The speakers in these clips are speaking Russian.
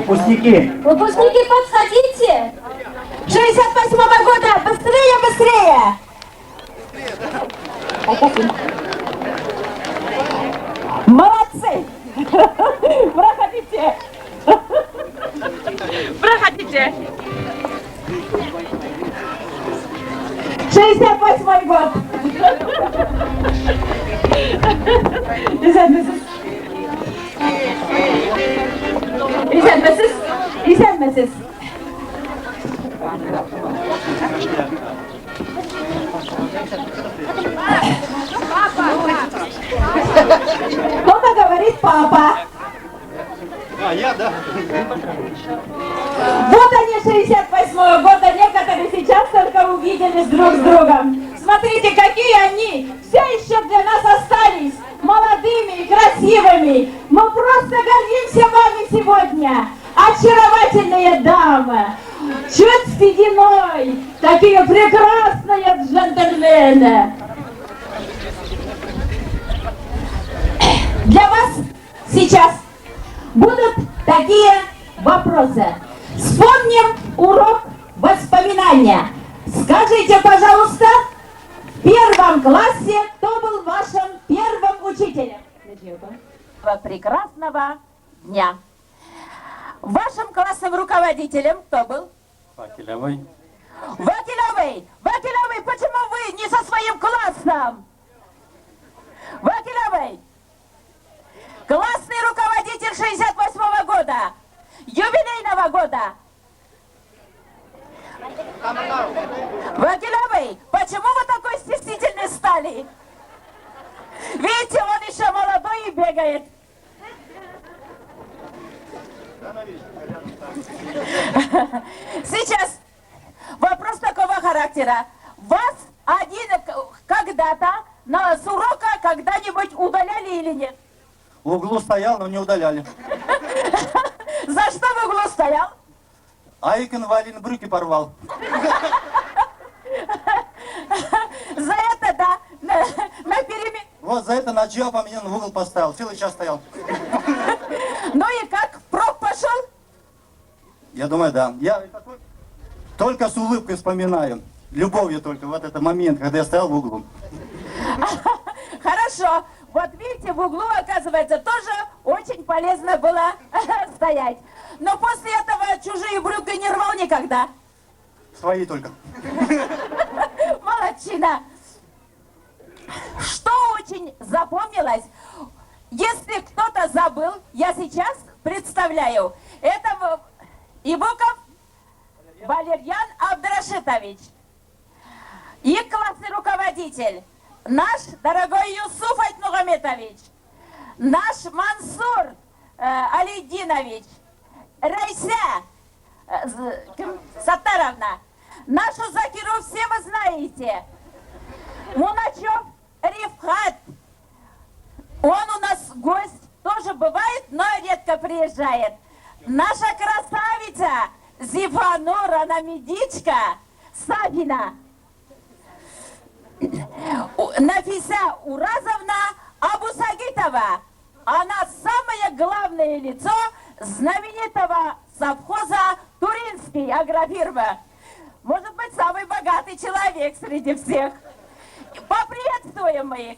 Выпускники. Выпускники, подходите. 68-го года. Быстрее, быстрее. Молодцы. Проходите. Проходите. 68-й год. İzlenmesiz. Кто-то говорит папа. А, я, да. Вот они, 68-го года, некоторые сейчас только увиделись друг с другом. Смотрите, какие они все еще для нас остались молодыми и красивыми. Мы просто гордимся вами сегодня. Очаровательные дамы, чуть сединой, такие прекрасные джентльмены. Для вас сейчас будут такие вопросы. Вспомним урок воспоминания. Скажите, пожалуйста, в первом классе кто был вашим первым учителем? Прекрасного дня. Вашим классным руководителем кто был? Вакилевой. Вакилевой! Вакилевой, почему вы не со своим классом? Вакилевой! Классный руководитель 68-го года, юбилейного года. Вакилевой, почему вы такой стеснительный стали? Видите, он еще молодой и бегает. Сейчас вопрос такого характера. Вас один когда-то с урока когда-нибудь удаляли или нет? В углу стоял, но не удаляли. За что в углу стоял? Айкон Валин брюки порвал. За это, да, на перемен... Вот за это ночью по меня в угол поставил. Целый час стоял. Ну и как, впрок пошел? Я думаю, да. Я только с улыбкой вспоминаю. Любовью только вот этот момент, когда я стоял в углу. Хорошо. Вот видите, в углу, оказывается, тоже очень полезно было стоять. Но после этого чужие брюки не рвал никогда. Свои только. Молодчина. Что очень запомнилось, если кто-то забыл, я сейчас представляю, это Ибуков Валерьян Абдрашитович и классный руководитель, наш дорогой Юсуф Айтмугамедович, наш Мансур Алидинович, Райся Саттаровна, нашу Закиру все вы знаете, Муначев Рифхат, он у нас гость, тоже бывает, но редко приезжает. Наша красавица Зифанур Анамедичка Сабина, Нафиса Уразовна Абусагитова, она самое главное лицо знаменитого совхоза Туринский агрофирма. Может быть, самый богатый человек среди всех. Поприветствуем мы их.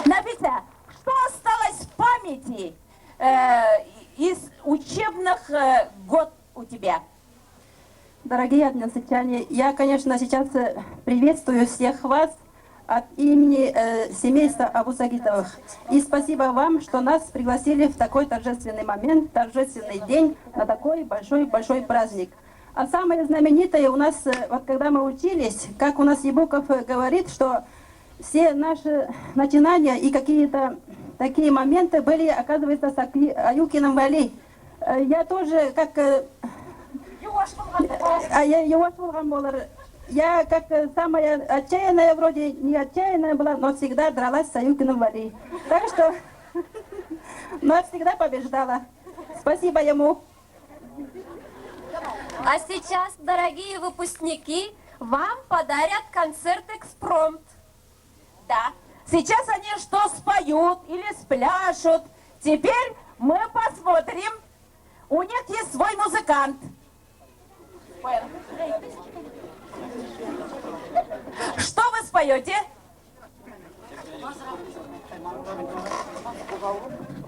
Нафиса, что осталось в памяти из учебных год у тебя? Дорогие односельчане, я, конечно, сейчас приветствую всех вас от имени семейства Абусагитовых. И спасибо вам, что нас пригласили в такой торжественный момент, торжественный день, на такой большой праздник. А самое знаменитое у нас, вот когда мы учились, как у нас Ебуков говорит, что все наши начинания и какие-то такие моменты были, оказывается, с Аюкиным Вали. Я тоже, как... Я как самая отчаянная, вроде не отчаянная была, но всегда дралась с Аюкиным Вали. Так что, но всегда побеждала. Спасибо ему. А сейчас, дорогие выпускники, вам подарят концерт «Экспромт». Да. Сейчас они что споют или спляшут. Теперь Мы посмотрим. У них есть свой музыкант. Что вы споете?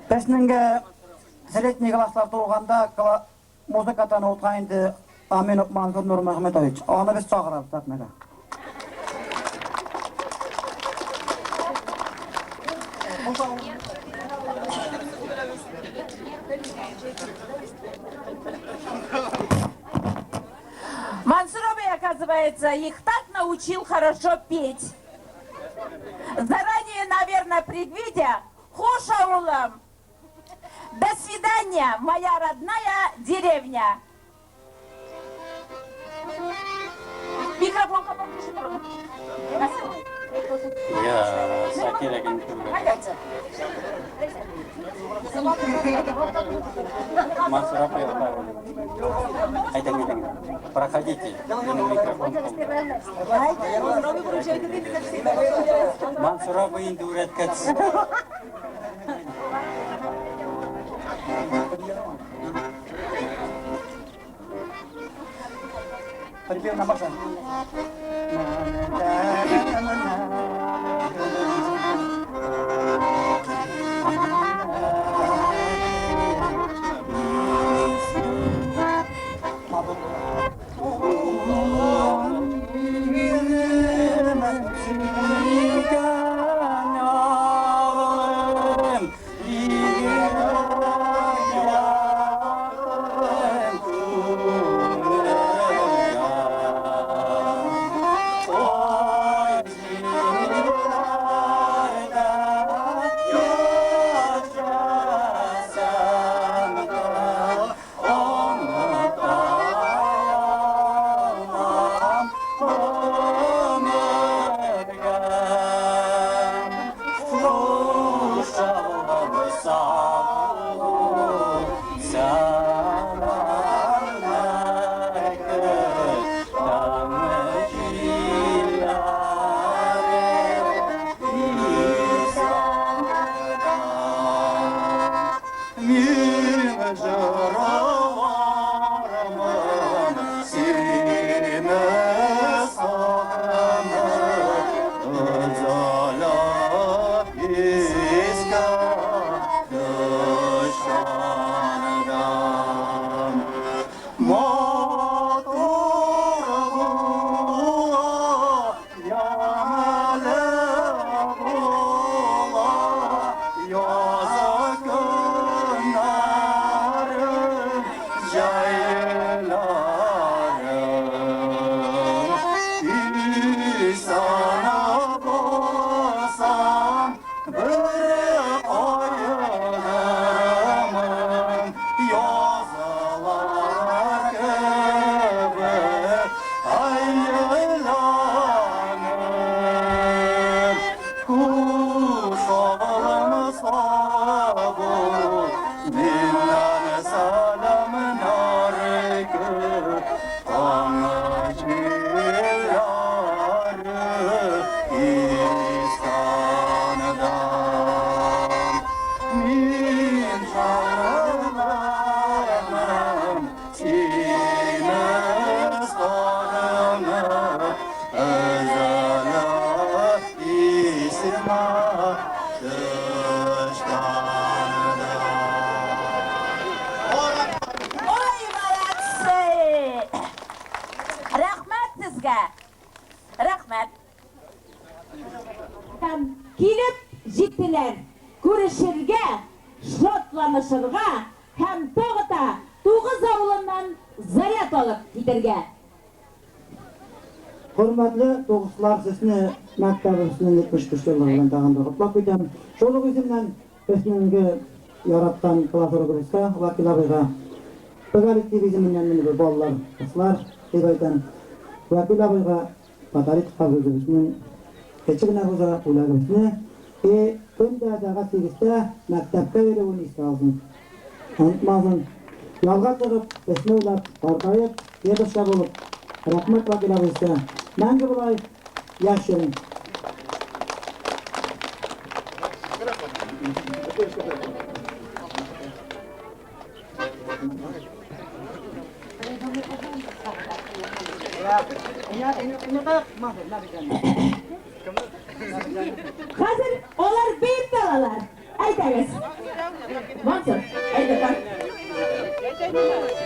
Біздің средний класслар туғанда музыкадан отқайынды Аменов Мансур Нұрмахметович. Оны біз шақырады сахнаға. Мансуровый, оказывается, их так научил хорошо петь. Заранее, наверное, предвидя, хуша улам. До свидания, моя родная деревня. Микрофон поближе. Я сакирагин. Проходите. Мансурова инде үйреткенсіз. Припев на баша. Рахмет. Килеп җиттеләр. Күрешергә, шатланышырга һәм тагы да тугыз авылыннан заряд алып китергә. Hürmetli doğuşlar sizini məktəbimizin 75 yıllarından dağında kutlap edəm. Şolu üzümdən özününki yarattan klasörgürüsə, vakil abıqa Pagalit bizimindən bir bollar, kıslar, deybaydan vakil abıqa Pagalit abıqırısının keçigine huza ulagırısını öndə dağa segizdə məktəbdə verəvun istalsın. Unutmazın, yalğat çıxıb, esme ulab, barqayıb, yedişab olub, rahmet vakil abıqırısı. Məncə bulay yaşayın. Hazır onlar beyit dalalar. Aytagız. Mansur, aytakan. Betul aytang.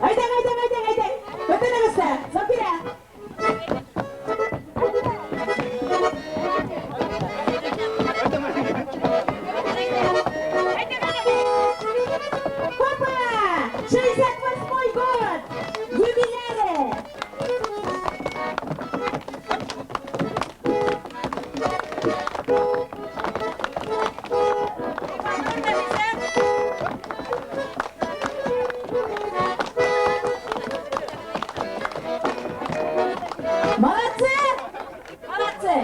Aytang. Betul Safira. Папа! 68-й год! Юбиляры! Молодцы! Молодцы!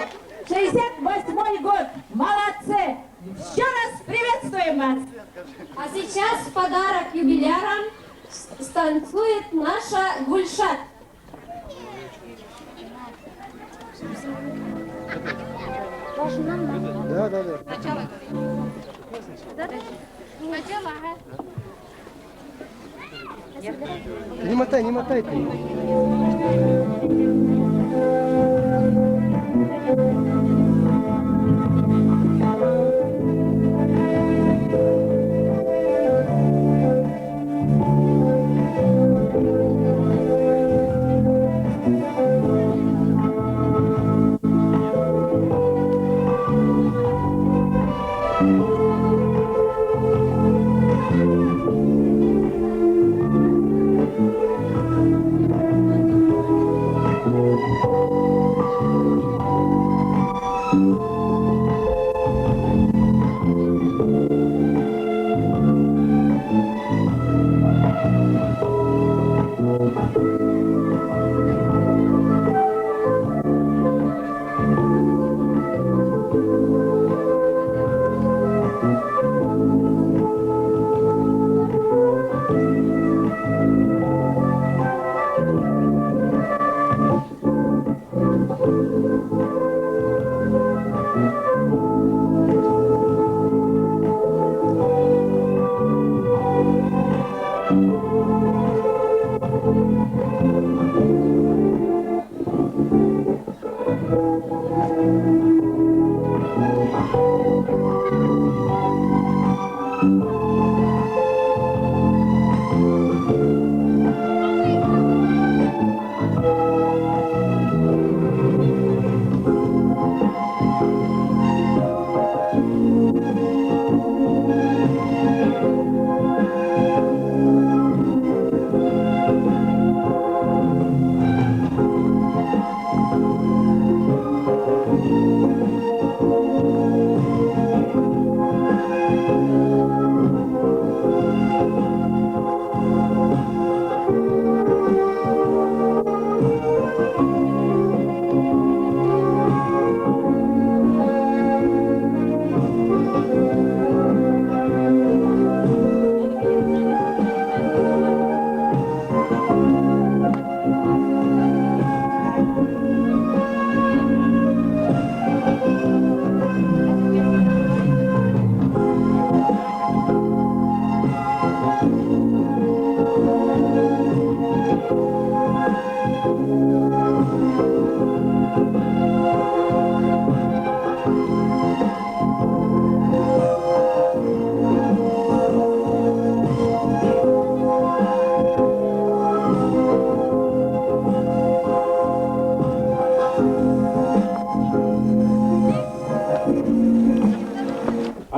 68-й год! Молодцы! Еще раз приветствуем вас! А сейчас в подарок юбилярам станцует наша Гульшат. Не мотай ты.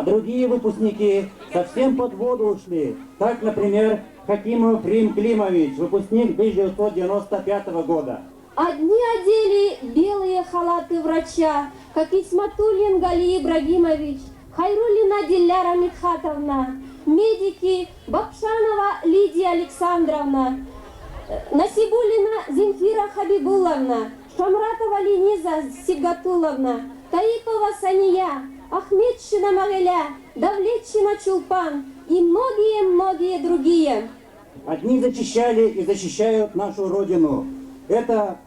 Другие выпускники совсем под воду ушли. Так, например, Хакимов Рим Климович, выпускник 1995 года. Одни одели белые халаты врача, как Исматуллин Гали Ибрагимович, Хайруллина Диляра Митхатовна, медики Бакшанова Лидия Александровна, Насибуллина Земфира Хабибулловна, Шамратова Лениза Сигатуловна, Таипова Сания, Ахмедшина Магеля, Давлетшина Чулпан и многие-многие другие. Одни зачищали и защищают нашу Родину. Это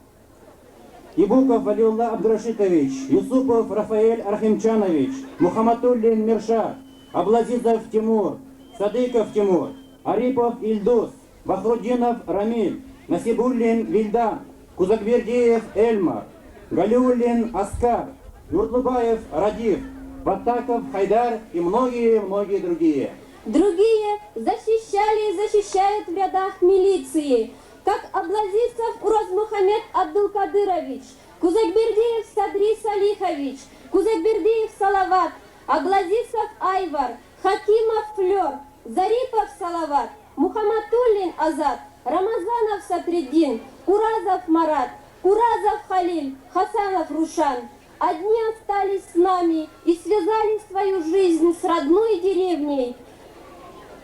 Ибуков Валиулла Абдрашитович, Юсупов Рафаэль Архимчанович, Мухамматуллин Миршат, Аблазизов Тимур, Садыков Тимур, Арипов Ильдус, Бахруддинов Рамиль, Насибуллин Вильдан, Кузакбердиев Эльмар, Галиуллин Аскар, Юртлубаев Радив, Батаков Хайдар и многие-многие другие. Другие защищали и защищают в рядах милиции, как Аблазисов Уразмухамед Абдулкадырович, Кузакбердиев Садри Салихович, Кузакбердиев Салават, Аблазисов Айвар, Хакимов Флёр, Зарипов Салават, Мухамматуллин Азат, Рамазанов Сатриддин, Уразов Марат, Уразов Халиль, Хасанов Рушан. Одни остались с нами и связали свою жизнь с родной деревней,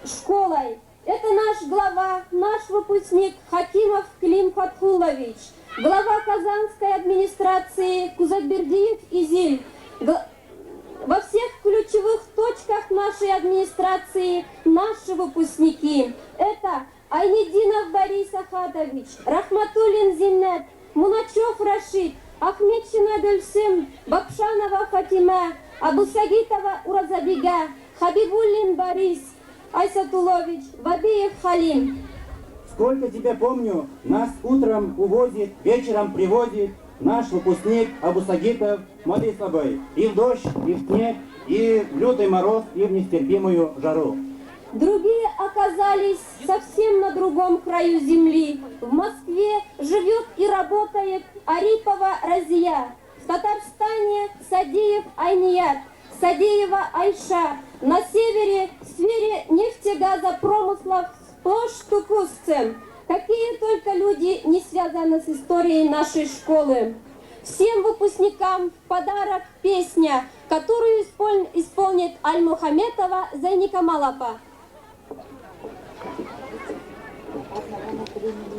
школой. Это наш глава, наш выпускник Хакимов Клим Фатхулович, глава Казанской администрации Кузакбердиев Изиль. Во всех ключевых точках нашей администрации наши выпускники. Это Айнединов Борис Ахатович, Рахматуллин Зиннет, Муначев Рашид, Ахмедшина Гульсым, Бакшанова Фатима, Абусагитова Уразабига, Хабибуллин Борис, Айсатулович, Бабиев Халим. Сколько тебя помню, нас утром увозит, вечером привозит наш выпускник Абусагитов Мадисабай. И в дождь, и в снег, и в лютый мороз, и в нестерпимую жару. Другие оказались совсем на другом краю земли. В Москве живет и работает Арипова Разия. В Татарстане Садеев Айният, Садеева Айша. На севере в сфере нефтегазопромыслов сплошь тукусцы. Какие только люди не связаны с историей нашей школы. Всем выпускникам в подарок песня, которую исполнит Аль-Мухаметова Зайникамалапа. Günüm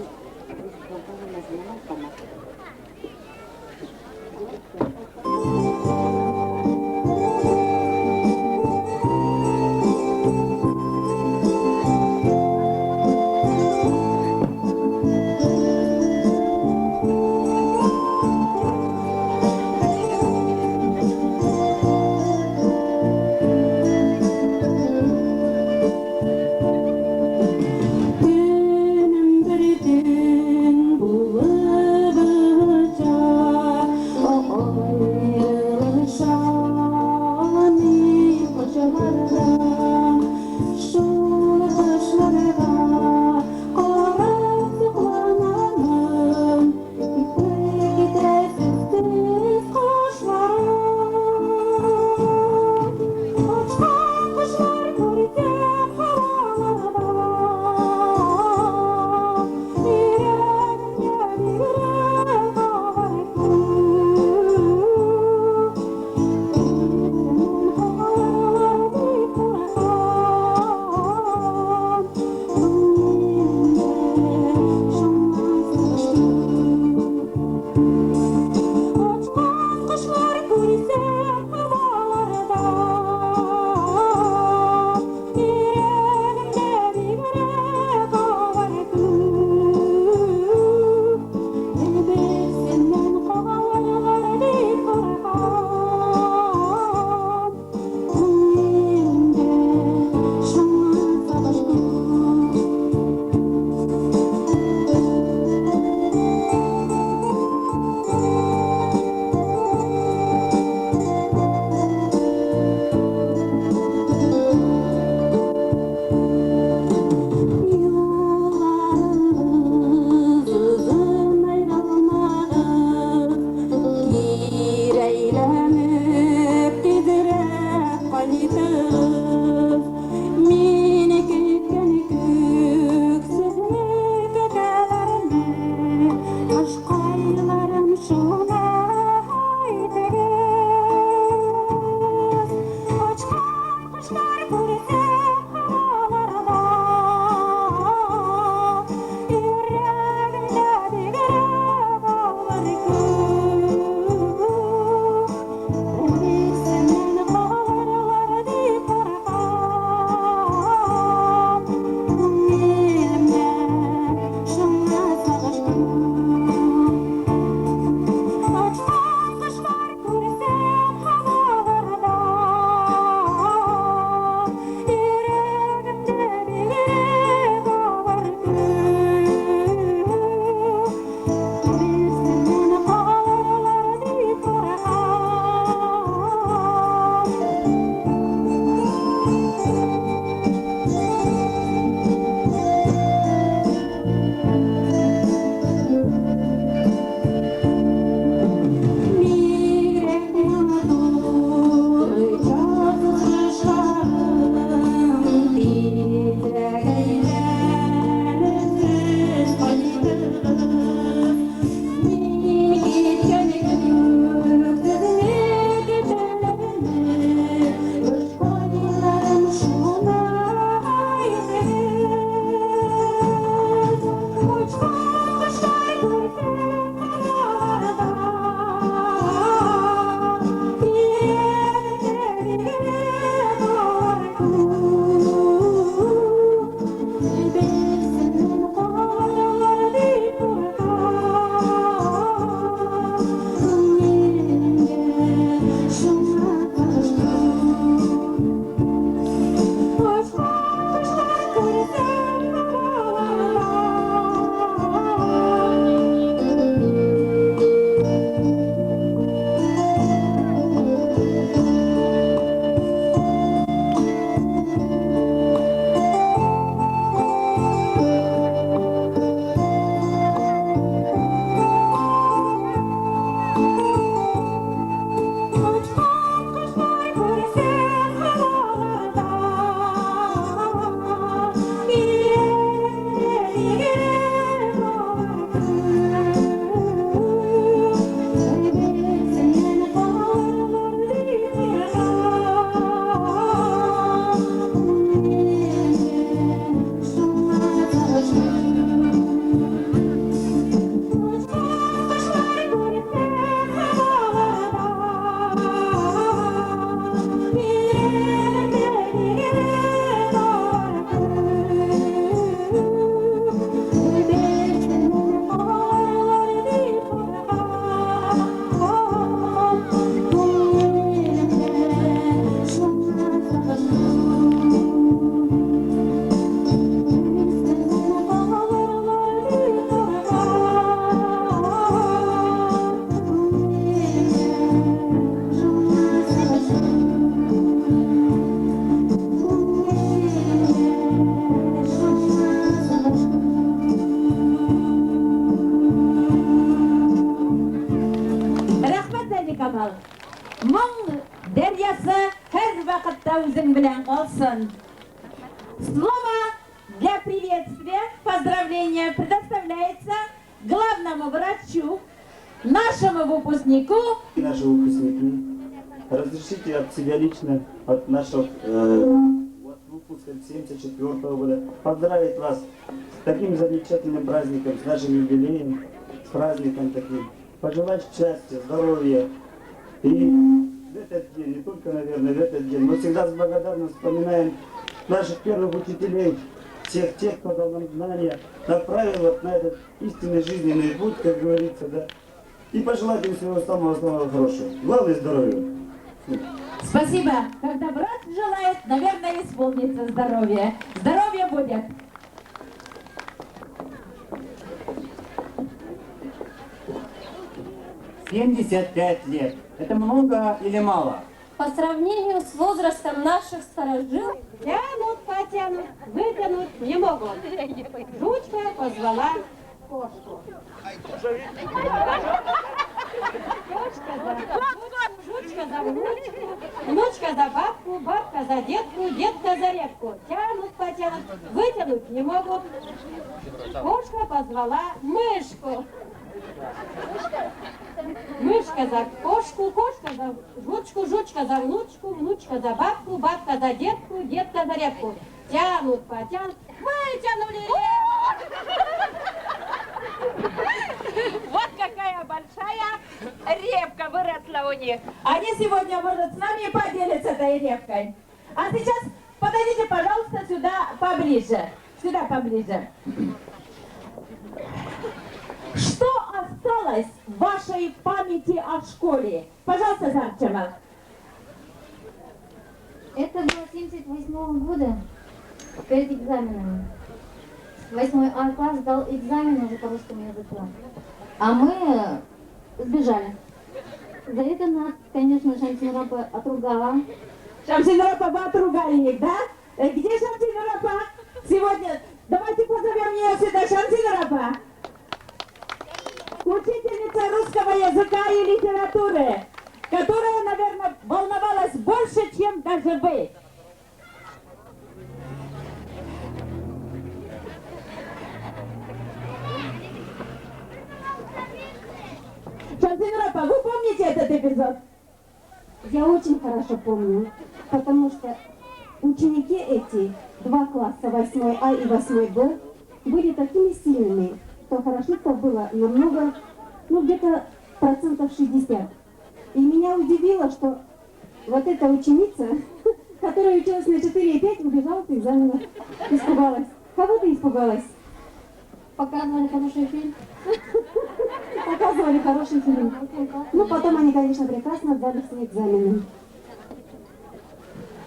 bir gün bulur өзің білән қалсын. Слово для приветствия, поздравления предоставляется главному врачу, нашему выпускнику. Наши выпускники, разрешите от себя лично, от нашего выпуска 74-го года поздравить вас с таким замечательным праздником, с нашим юбилеем, с праздником таким. Пожелать счастья, здоровья. И в этот день, не только, наверное, в этот день, мы всегда с благодарностью вспоминаем наших первых учителей, всех тех, кто дал нам знания, направил вот на этот истинный жизненный путь, как говорится, да. И пожелать им всего самого хорошего. Главное здоровья. Спасибо. Когда брат желает, наверное, исполнится здоровье. Здоровье будет. — 75 лет. Это много или мало? По сравнению с возрастом наших старожил, Тянут, потянут, вытянуть не могут. Жучка позвала кошку. Жучка за внучку, внучка за бабку, бабка за детку, детка за репку. Тянут, потянут, вытянуть не могут. Кошка позвала мышку. Мышка за кошку, кошка за жучку, жучка за внучку, внучка за бабку, бабка за детку, детка за репку. Тянут, потянут, вытянули Вот какая большая репка выросла у них. Они сегодня, может, с нами поделятся этой репкой. А сейчас подойдите, пожалуйста, сюда поближе. Сюда поближе. Что осталось в вашей памяти о школе? Пожалуйста, Зарчева. Это было 78 года, перед экзаменами. 8 А класс сдал экзамен уже по русскому языку. А мы сбежали. За это нас, конечно, Шамсинрапа отругала. Шамсинрапа, вы отругали их, да? Где Шамсинрапа? Сегодня давайте позовем ее сюда, Шамсинрапа. Учительница русского языка и литературы, которая, наверное, волновалась больше, чем даже вы. Шамсинрапа, вы помните этот эпизод? Я очень хорошо помню, потому что ученики эти, 2 класса, 8 А и 8 Б, были такими сильными, что хорошо-то было намного, где-то процентов 60. И меня удивило, что вот эта ученица, которая училась на 4 и 5, убежала с экзамена. Испугалась. Кого ты испугалась? Показывали хороший фильм. Показывали хороший фильм. Ну, потом они, конечно, прекрасно сдали все экзамены.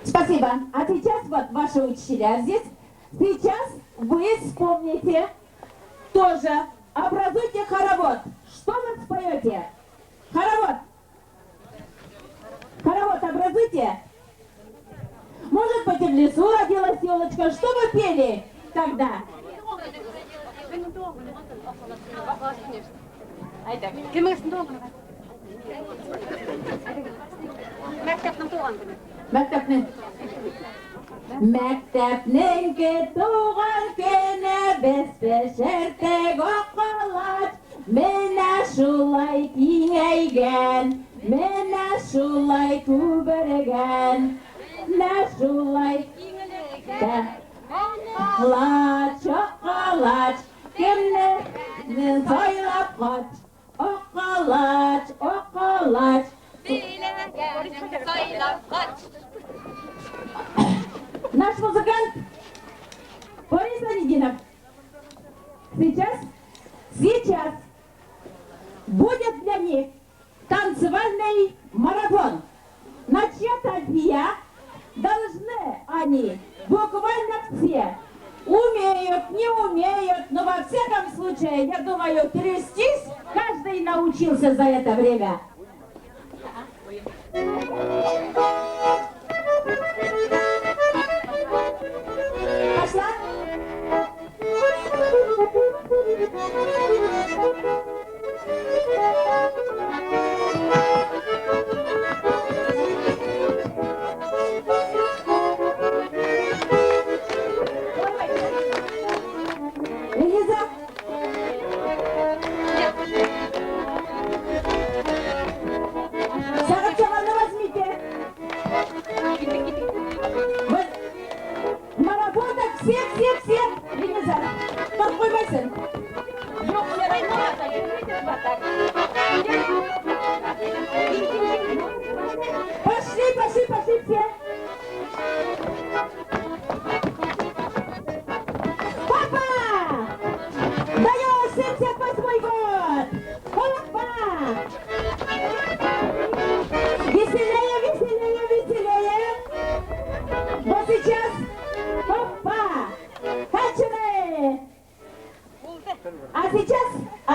Спасибо. А сейчас вот ваши учителя здесь. Сейчас вы вспомните тоже. Образуйте хоровод. Что вы споете? Хоровод. Хоровод образуйте. Может быть, и в лесу родилась елочка. Что вы пели тогда? Мәктәпнең туган көне без пешертек акылат. Менә шулай киңәйгән, менә шулай күбергән, менә шулай акылат, акылат, кемне сайлап кат, акылат, акылат. Наш музыкант Борис Леонидов сейчас будет для них танцевальный марафон. Начатия должны они буквально все. Умеют, не умеют, но во всяком случае, я думаю, трястись каждый научился за это время. Пошла?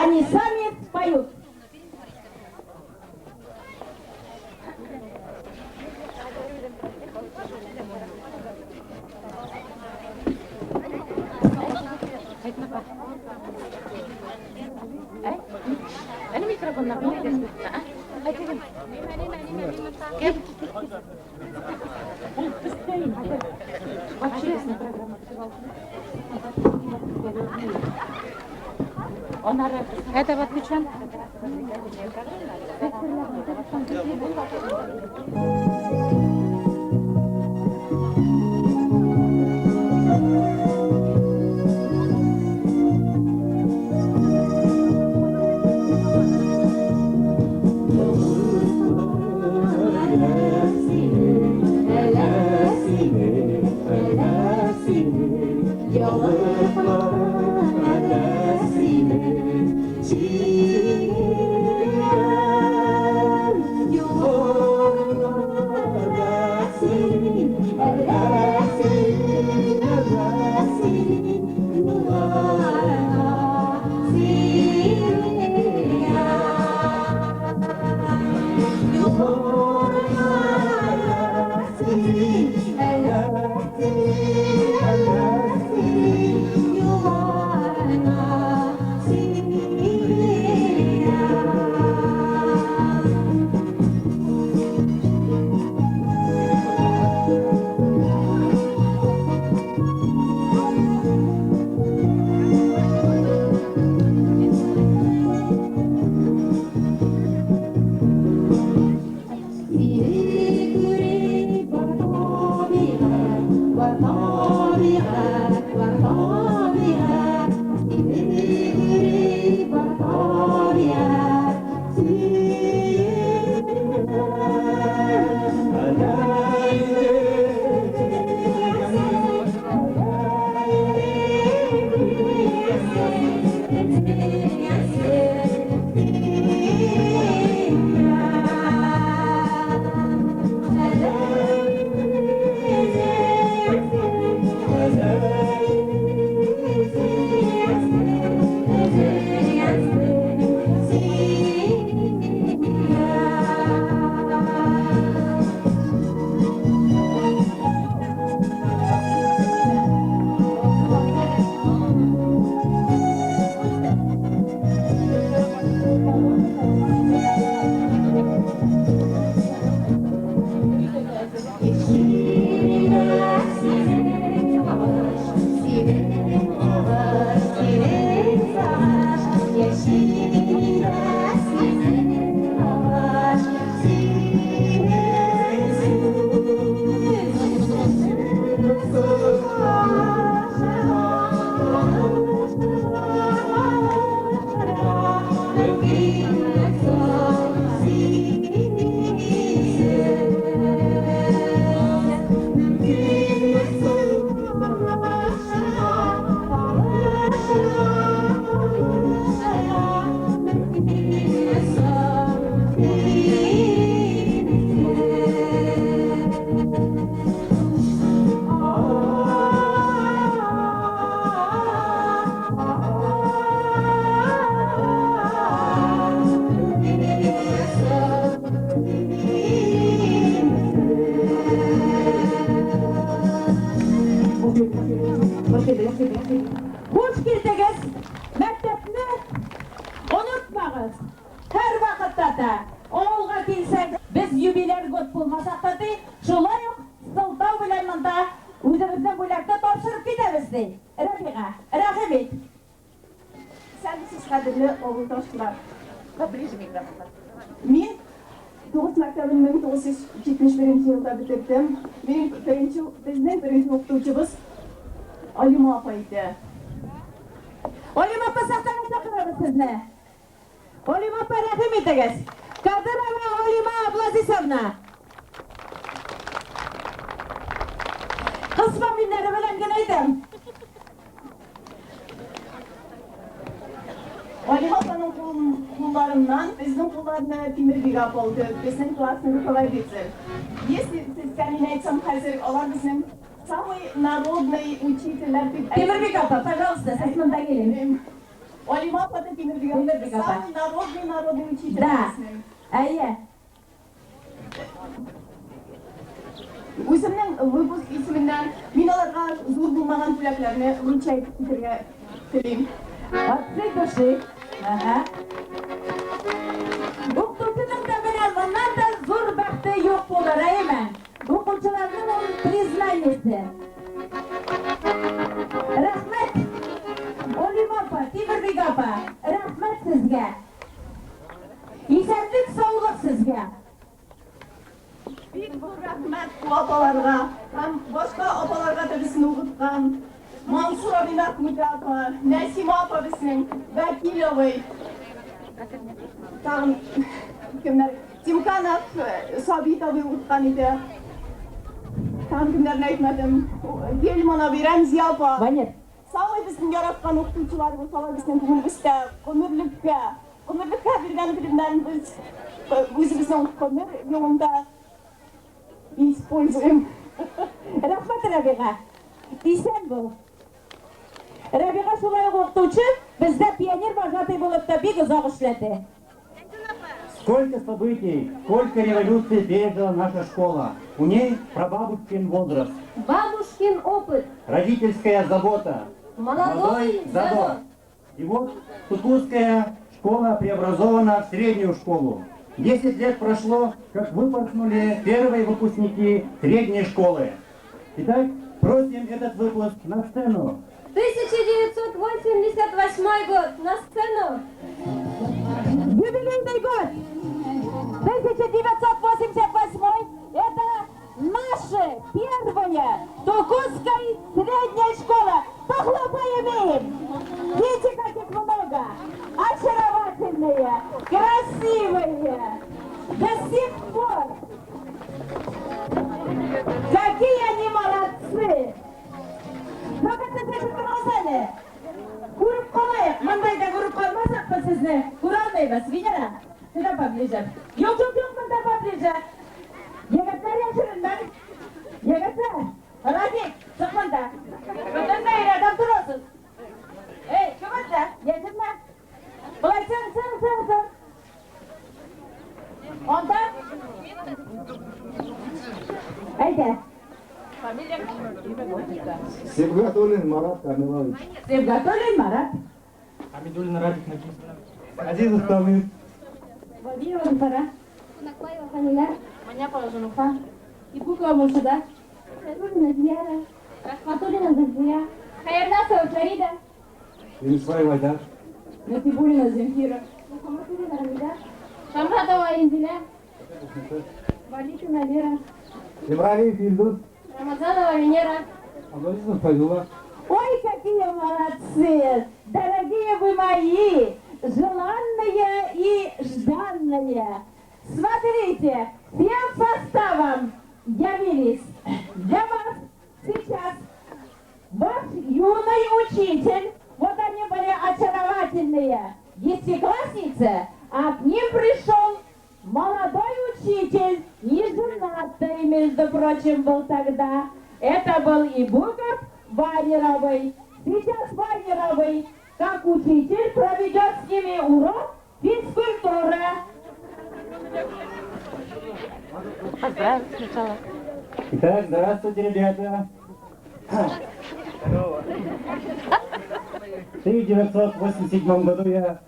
Они сами поют. Это вот печенка. Hoş geldiniz. Mektepni unutmağız. Her vakitte de oğulga gelsek biz jubiler göt bulmasak da şolay sıltau bilen mında özümüzden bulakta topşırıp gideriz de. Rafiqa, rahmet. Siz qadrli o'g'ildoshlar. Men To'g'ri maktabini 1971-yilda bitirdim. Bizning birinchi o'qituvchimiz Olima opa edi. Olima opa saqlanib chaqiramiz sizni. Olima opa rahmet ediniz. Kadırova Olima Abladisovna. Kız familiyleri bilen gideydim. Olima opaning qo'llaridan bizning qo'llarni Temirbek opa oldi. Bizning klassni kolay bitsin. Если с этим хозяин bizim самый народный учитель. Temirbek opa, пожалуйста, siz bunda gelin. Олима Пататимир Бигапа. Самый народный учитель. Да. Әйе. Өзімнің выпуск исімінен мен оларға зор болмаған тілеклеріне вручай кетерге тілеймін. От всей души. Ага. Оқытушының да менен мындан да зор бақыты жоқ болар, әйеме? Оқушылардың оның признаниясы. Рахмет. Олима апа, Темірбек апа, рахмет сізге. Есәрлік саулық сізге. Бик зор рахмет bu апаларға, һәм башка апаларға да безне укыткан. Мансур Абин Ахмет апа, Нәсима апа безнең, Вәкиловый. Тагын кемнәр? Тимканов, Сабитовый укыткан иде. Тагын кемнәрне әйтмәдем. Гельманова, Рәмзи апа. Ванет. Самый безнең яраткан укытучыларыбыз, самый безнең күңелебездә гомерлеккә биргән биленнән без үзебезнең гомер юлында используем. Рахмет Рәбиға. Исән бол. Рәбиға шулай оқытучы, бездә пионер вожатый булып та бик озак эшләде. Сколько событий, сколько революций пережила наша школа. У ней прабабушкин возраст, Бабушкин опыт. родительская забота, Молодой задор. И вот Тутузская школа преобразована в среднюю школу. 10 лет прошло, как выпорхнули первые выпускники средней школы. Итак, просим этот выпуск на сцену. 1988 год. На сцену. Юбилейный год. 1988 это наша первая Тукусская средняя школа. Похлопаем им. Видите, как их много. Очаровательные, красивые. До сих пор. Какие они молодцы. Ну-ка, ты глазами. Күріп қалайық, маңдайда көріп қалмасақ па сізні? Көре алмаймыз, Венера? Сюда поближе. Жоқ, мында поближе. Егіттер яшырындар. Егіттер, Радик, шық мында. Бұтындай адам тұрасыз. Ей, кім отса? Яшырма. Бұлай сың. Онда? Әйді. Сибгатуллин Марат Камилович. Сибгатуллин Марат. Хамидуллин Радик написано. Азизов Тамир. Владимир Пара. Наклаева Фанила. Маняпова Жануфа. Ипукова Муршида. Шайбулина Зияра. Рахматуллина Зульфия. Хаярнасова Фарида. Юнусбаева Айдар. Насибуллина Земфира. Мухаммадуллина Рамида. Шамратова Инзиля. Валикина Лера. Ибрагиев Ильдус. Рамазанова Венера. Абдулазизов Файзула. Ой, какие молодцы! Дорогие вы мои! Желанные и жданные! Смотрите, всем составом явились для вас сейчас ваш юный учитель. Вот они были очаровательные десятиклассницы, а к ним пришел молодой учитель, и женатый, между прочим, был тогда. Это был Ибуков Ванеровый. Сейчас Ванеровый, как учитель, проведет с ними урок физкультуры. Поздравь сначала. Итак, здравствуйте, ребята. В 1987 году я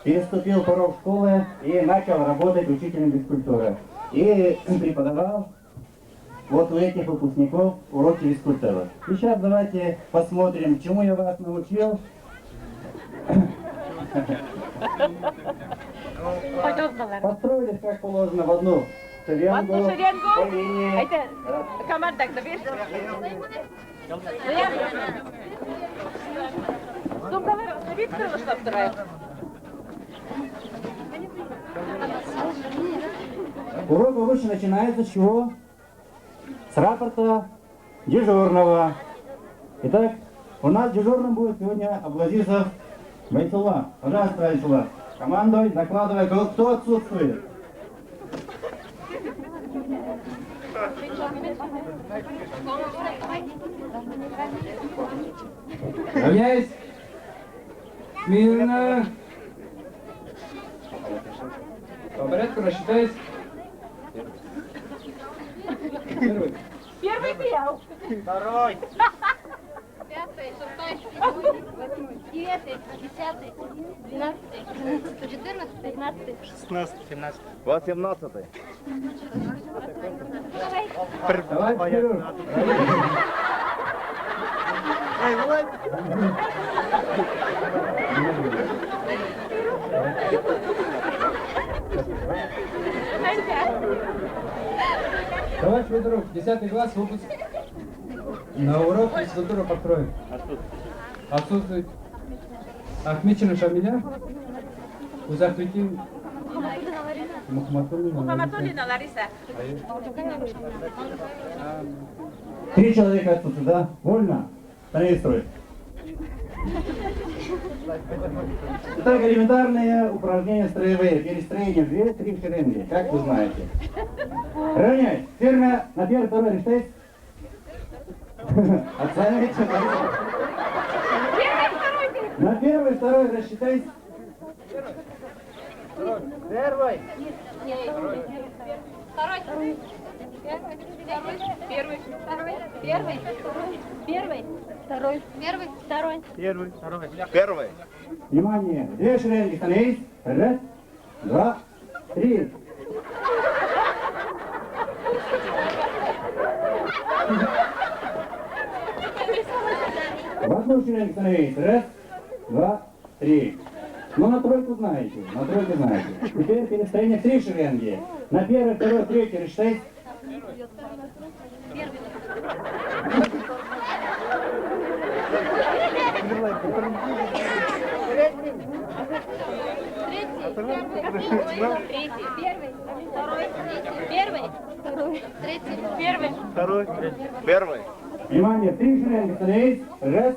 переступил порог школы и начал работать учителем физкультуры. И преподавал вот у этих выпускников уроки физкультуры. И сейчас давайте посмотрим, чему я вас научил. Построились, как положено, в одну шеренгу. По линии. Команда, Урок обычно начинается с чего? С рапорта дежурного. Итак, у нас дежурным будет сегодня Абдулазизов Байсулла. Пожалуйста, Байсулла. Командуй, докладывай, кто отсутствует. Равняюсь. Смирно. По порядку рассчитаюсь. Первый. Первый пел. Второй. 5, 6, 8, 9, 10, 12, 14, 15, 16, 17. 18. Давай, вперед. Товарищ Федоров, 10 класс, выпуск. На урок физкультура построен. Отсутствует. Ахмечина Шамиля. Узахвитин. Мухамматуллина Лариса. 3 человека отсутствуют, да? Вольно? Становись строй. Итак, элементарные упражнения строевые. Перестроение в 2-3 шеренги, как вы знаете. Равняй. Ферма на первый, второй, решайтесь. Оценивайте. На первый, второй, рассчитайтесь. Первый. Второй. Первый. Второй. Первый. Первый. Второй. Первый. Второй. Первый, второй. Первый. Внимание. 2 шеренги, становись. 1, 2, 3. В одну шеренги становись. 1, 2, 3. Ну, на тройку знаете. На тройку знаете. Теперь перестроение 3 шеренги. На первый, второй, третий рассчитайтесь. Первый. Внимание, 3 шеренги становись. 1,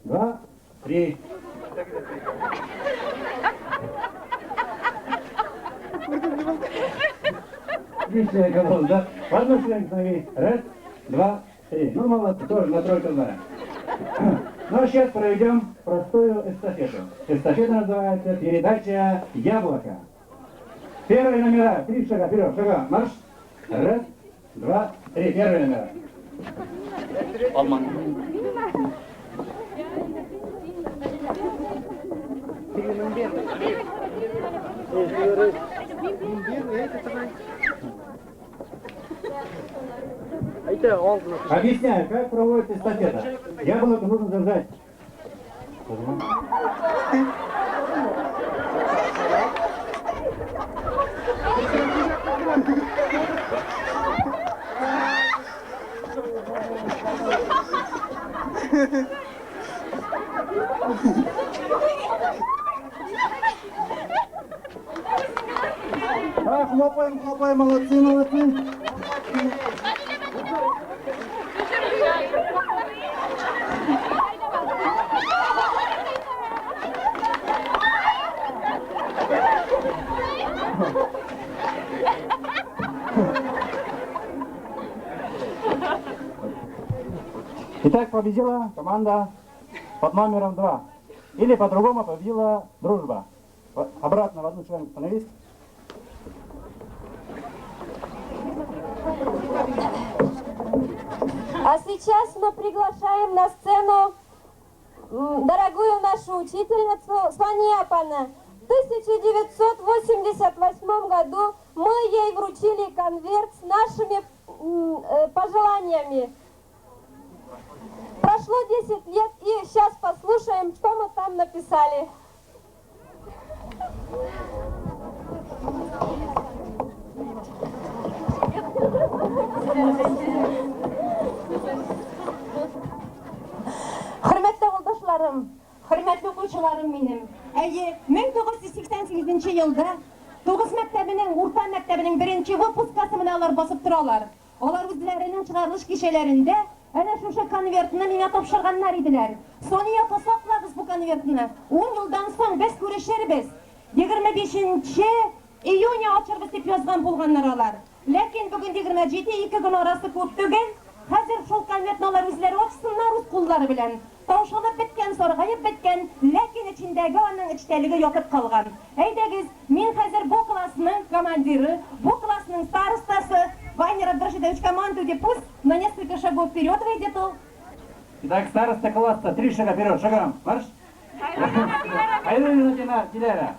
2, 3. Отличная голова, да? В одну шеренги становись. 1, 2, 3. Ну, молодцы, тоже на тройку знаем. Ну, а сейчас проведем простую эстафету. Эстафета называется «Передача яблока». Первые номера. 3 шага вперед. Шага. Марш. 1, 2, 3. Первые номера. Объясняю, как проводится эстафета. Яблоко нужно держать. Хлопаем, хлопаем, молодцы, молодцы. Итак, победила команда под номером 2. Или по-другому победила дружба. Обратно в одну шеренку становись. А сейчас мы приглашаем на сцену дорогую нашу учительницу Сваньяпана. В 1988 году мы ей вручили конверт с нашими пожеланиями. Прошло 10 лет, и сейчас послушаем, что мы там написали. Hürmetli yoldaşlarım, hürmetli okuyucularım benim. 1988 yılda Toğuz Mektebi'nin, Urfa Mektebi'nin 1. выпускасы alır basıp duralar. Onlar özlerinin çıkarılış gişelerinde ana şuşa konvertini mine topşırganlar idiler. Sonya tosaklağız bu konvertini. 10 yıldan soň biz görüşerbiz. 25 iyun açırбыз dep yazgan bolganlar alar. Lekin bugün 27 2 gün arası köp tögen. Hazır şol konvertni alар özleri açsınlar öz qollары bilen. таушылып беткән, саргайып беткән, ләкин içindәге аның эчтәлеге ятып калган. Әйдәгез, мин хәзер бу классның командиры, бу классның старостасы Ваня Радошидович, командуйте, пусть на несколько шагов вперед выйдет он. Итак, староста класса, 3 шага вперед, шагом, марш! Хайруллина Диляра.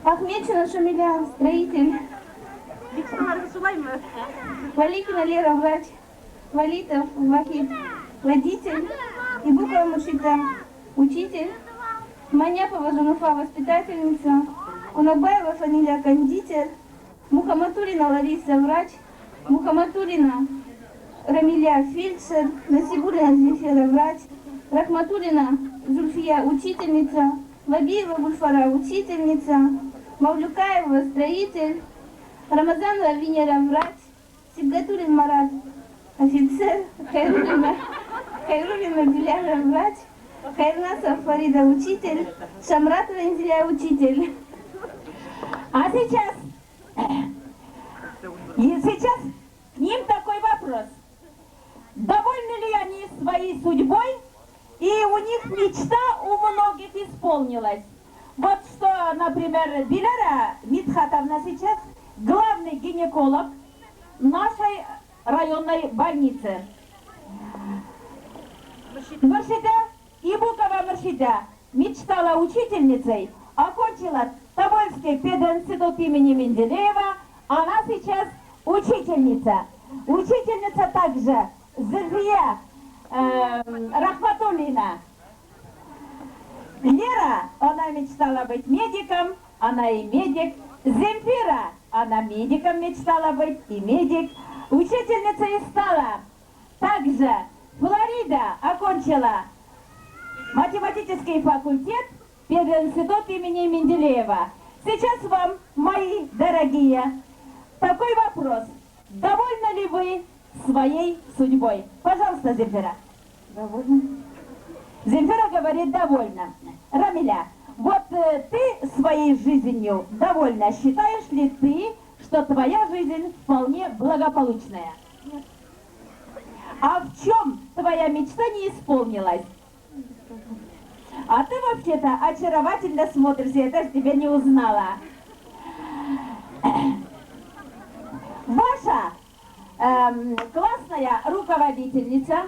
Ахметшина Шамиля, строитель. Валикина Лера, врач. Валитов Вахид, водитель. Ибукова Мушита, учитель. Маняпова Жануфа, воспитательница. Кунабаева фамилия, кондитер. Мухаматулина Лариса, врач. Мухаматулина Рамиля, фельдшер. Насибулина Зефира, врач. Рахматулина Зульфия, учительница. Лабиева Гульфара, учительница. Мавлюкаева, строитель. Рамазанова Венера, врач. Сибгатулин Марат, офицер. Хайрулина Диляра, врач. Хайрнасов Фарида, учитель. Шамратова Инзиля, учитель. А сейчас к ним такой вопрос. Довольны ли они своей судьбой? И у них мечта у многих исполнилась. Вот что, например, Диляра Митхатовна сейчас главный гинеколог нашей районной больницы. Муршида Ибукова Муршида мечтала учительницей, окончила Тобольский пединститут имени Менделеева. Она сейчас учительница. Учительница также Зульфия Рахматуллина. Лера, она мечтала быть медиком, она и медик. Земфира, она медиком мечтала быть, и медик. Учительница и стала. Также Флорида окончила математический факультет, пединститут имени Менделеева. Сейчас вам, мои дорогие, такой вопрос. Довольны ли вы своей судьбой? Пожалуйста, Земфира. Довольно. Земфира говорит довольна. Рамиля, вот ты своей жизнью довольна. Считаешь ли ты, что твоя жизнь вполне благополучная? Нет. А в чем твоя мечта не исполнилась? А ты вообще-то очаровательно смотришься, я даже тебя не узнала. Ваша классная руководительница,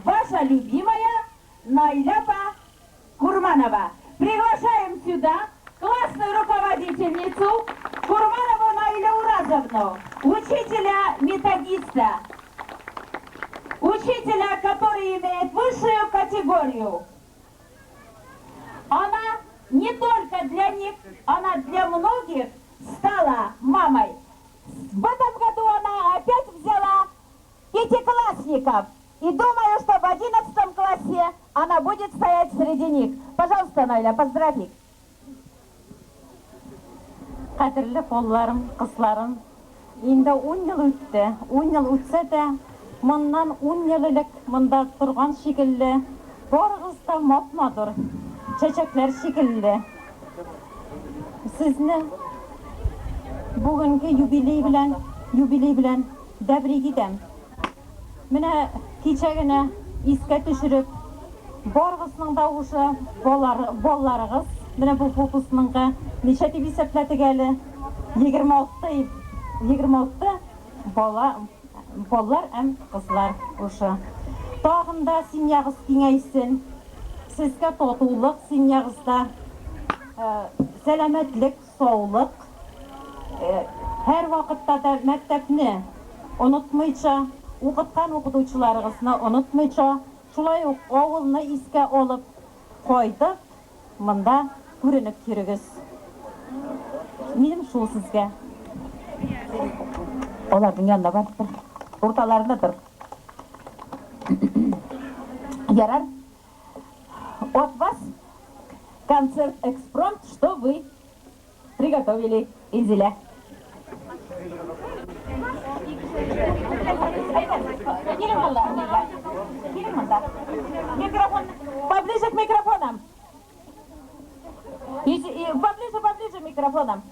ваша любимая Найляпа Курманова. Приглашаем сюда классную руководительницу Курманову Наилю Уразовну, учителя-методиста, учителя, который имеет высшую категорию. Она не только для них, она для многих стала мамой. В этом году она опять взяла пятиклассников. И думаю, что в 11 классе она будет стоять среди них. Пожалуйста, Найля, поздравь их. Қадірлі қолларым, қызларым, енді 10 ел өтті. 10 ел өтсе де, мұннан 10 ел елік мұнда тұрған шекілі, барғыз да мап-мадыр, чечеклер шекілі. Сізні бүгінгі юбилей білән дәбірек едім. Менә кичәгенә искә төшереп, барғысының да ушы балларығыз, менә бұл фокусыныңға нечә дип исәпләдек әле? 26 баллар әм кызлар ушы. Тагында семьягыз киңәйсен, сезгә татулык семьягызда, сәламәтлек, саулык, һәр вакытта да мәктәпне онытмыйча, укыткан укытучыларыгызны онытмыйча, шулай ук авылны искә алып кайтып, монда күренеп йөрегез. Минем шул сезгә. Олардың янында бар, орталарында тұр. Ярар, от вас концерт экспромт, что вы Приготовили. Изиля. Микрофон. Поближе к микрофонам. Поближе микрофоном.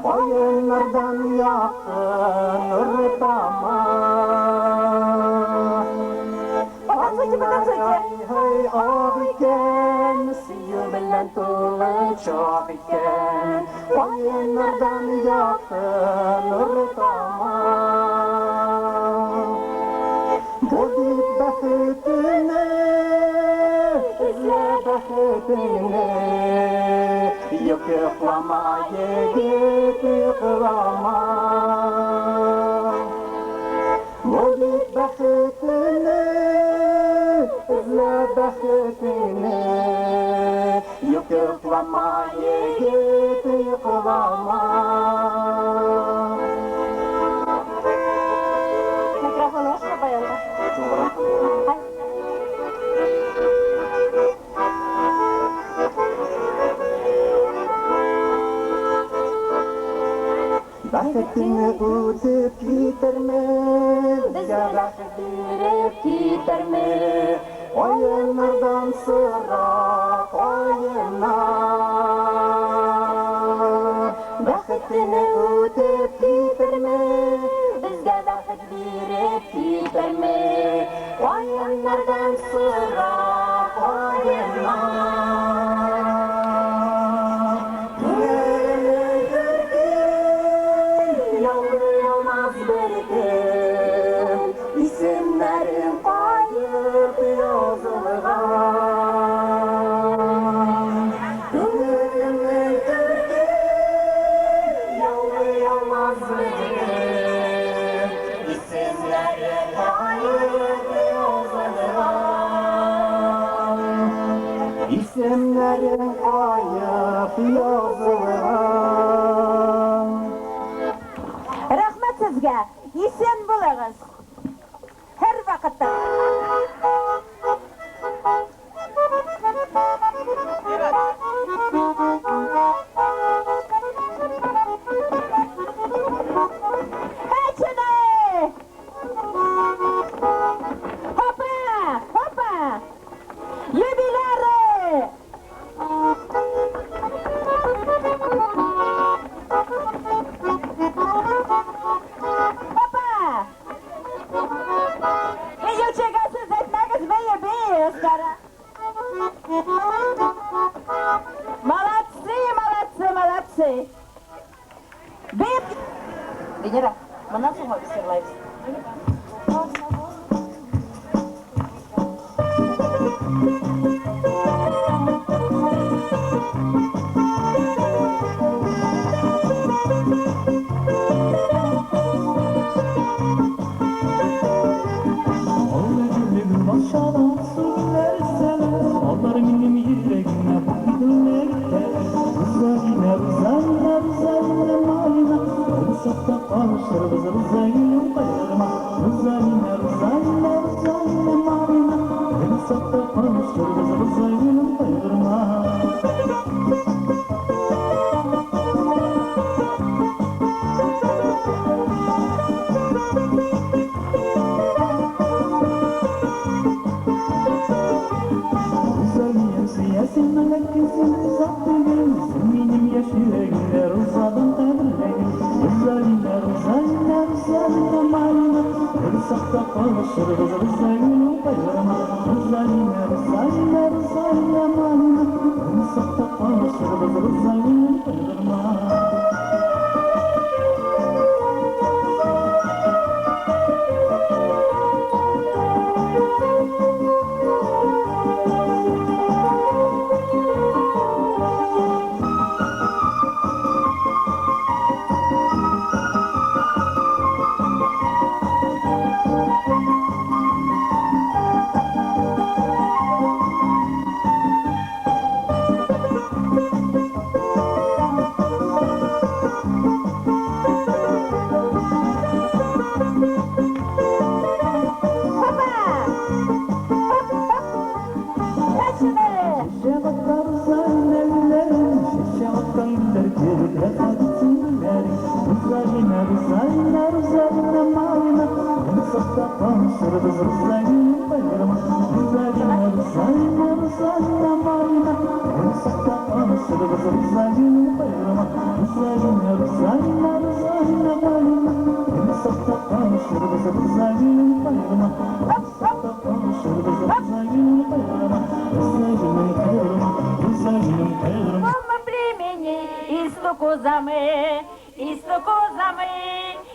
Oyunlardan yakın ırtama. Hey ağiken, siyu bilen tuğla çok iken. Oyunlardan yakın ırtama. Gidip bakıtını, izle bakıtını. Yıkıklama yigit yıkılama. Gidip bakıtını, izle bakıtını. Yıkıklama yigit yıkılama. Mikrofonu açma bayanlar. Bakıtını utup yitirme, bize bakıt verip yitirme. Oyunlardan sırak oyunlar. Bakıtını utup yitirme, bize bakıt verip yitirme. Oyunlardan sırak ayına. Yollayamaz verdim, isimlerim kayıp yazılığa. Gönlümü kırdım, yollayamaz verdim, isimlerim kayıp yazılığa. İsimlerim kayıp yazılığa. Rahmet sizge, esen bulağız. Her vakitte. Hepsine! Hoppa! Hoppa! Jubilare! Hoppa! Идёте этмагыз бейе, стара. Молодцы, молодцы, молодцы. Бейп! Венера, мы на сумму обсерваемся.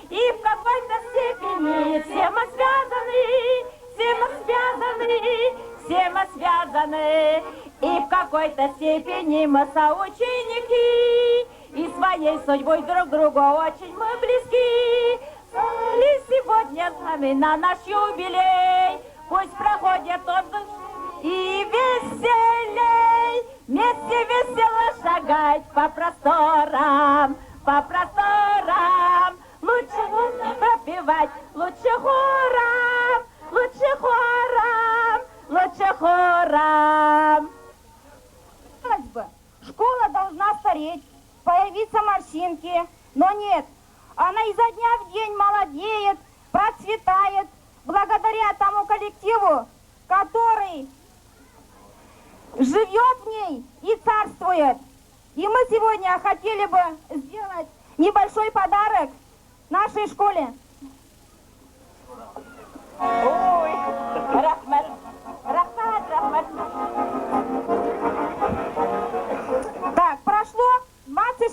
И в какой-то степени все мы связаны, и в какой-то степени мы соученики, и своей судьбой друг другу очень мы близки. Собрались сегодня с нами на наш юбилей, пусть проходит он и веселей, вместе весело шагать по просторам, лучше пропевать, лучше хором, лучше хором. Школа должна стареть, появиться морщинки, но нет, она изо дня в день молодеет, процветает, благодаря тому коллективу, который живет в ней и царствует. И мы сегодня хотели бы сделать небольшой подарок нашей школе. Ой, рахмат.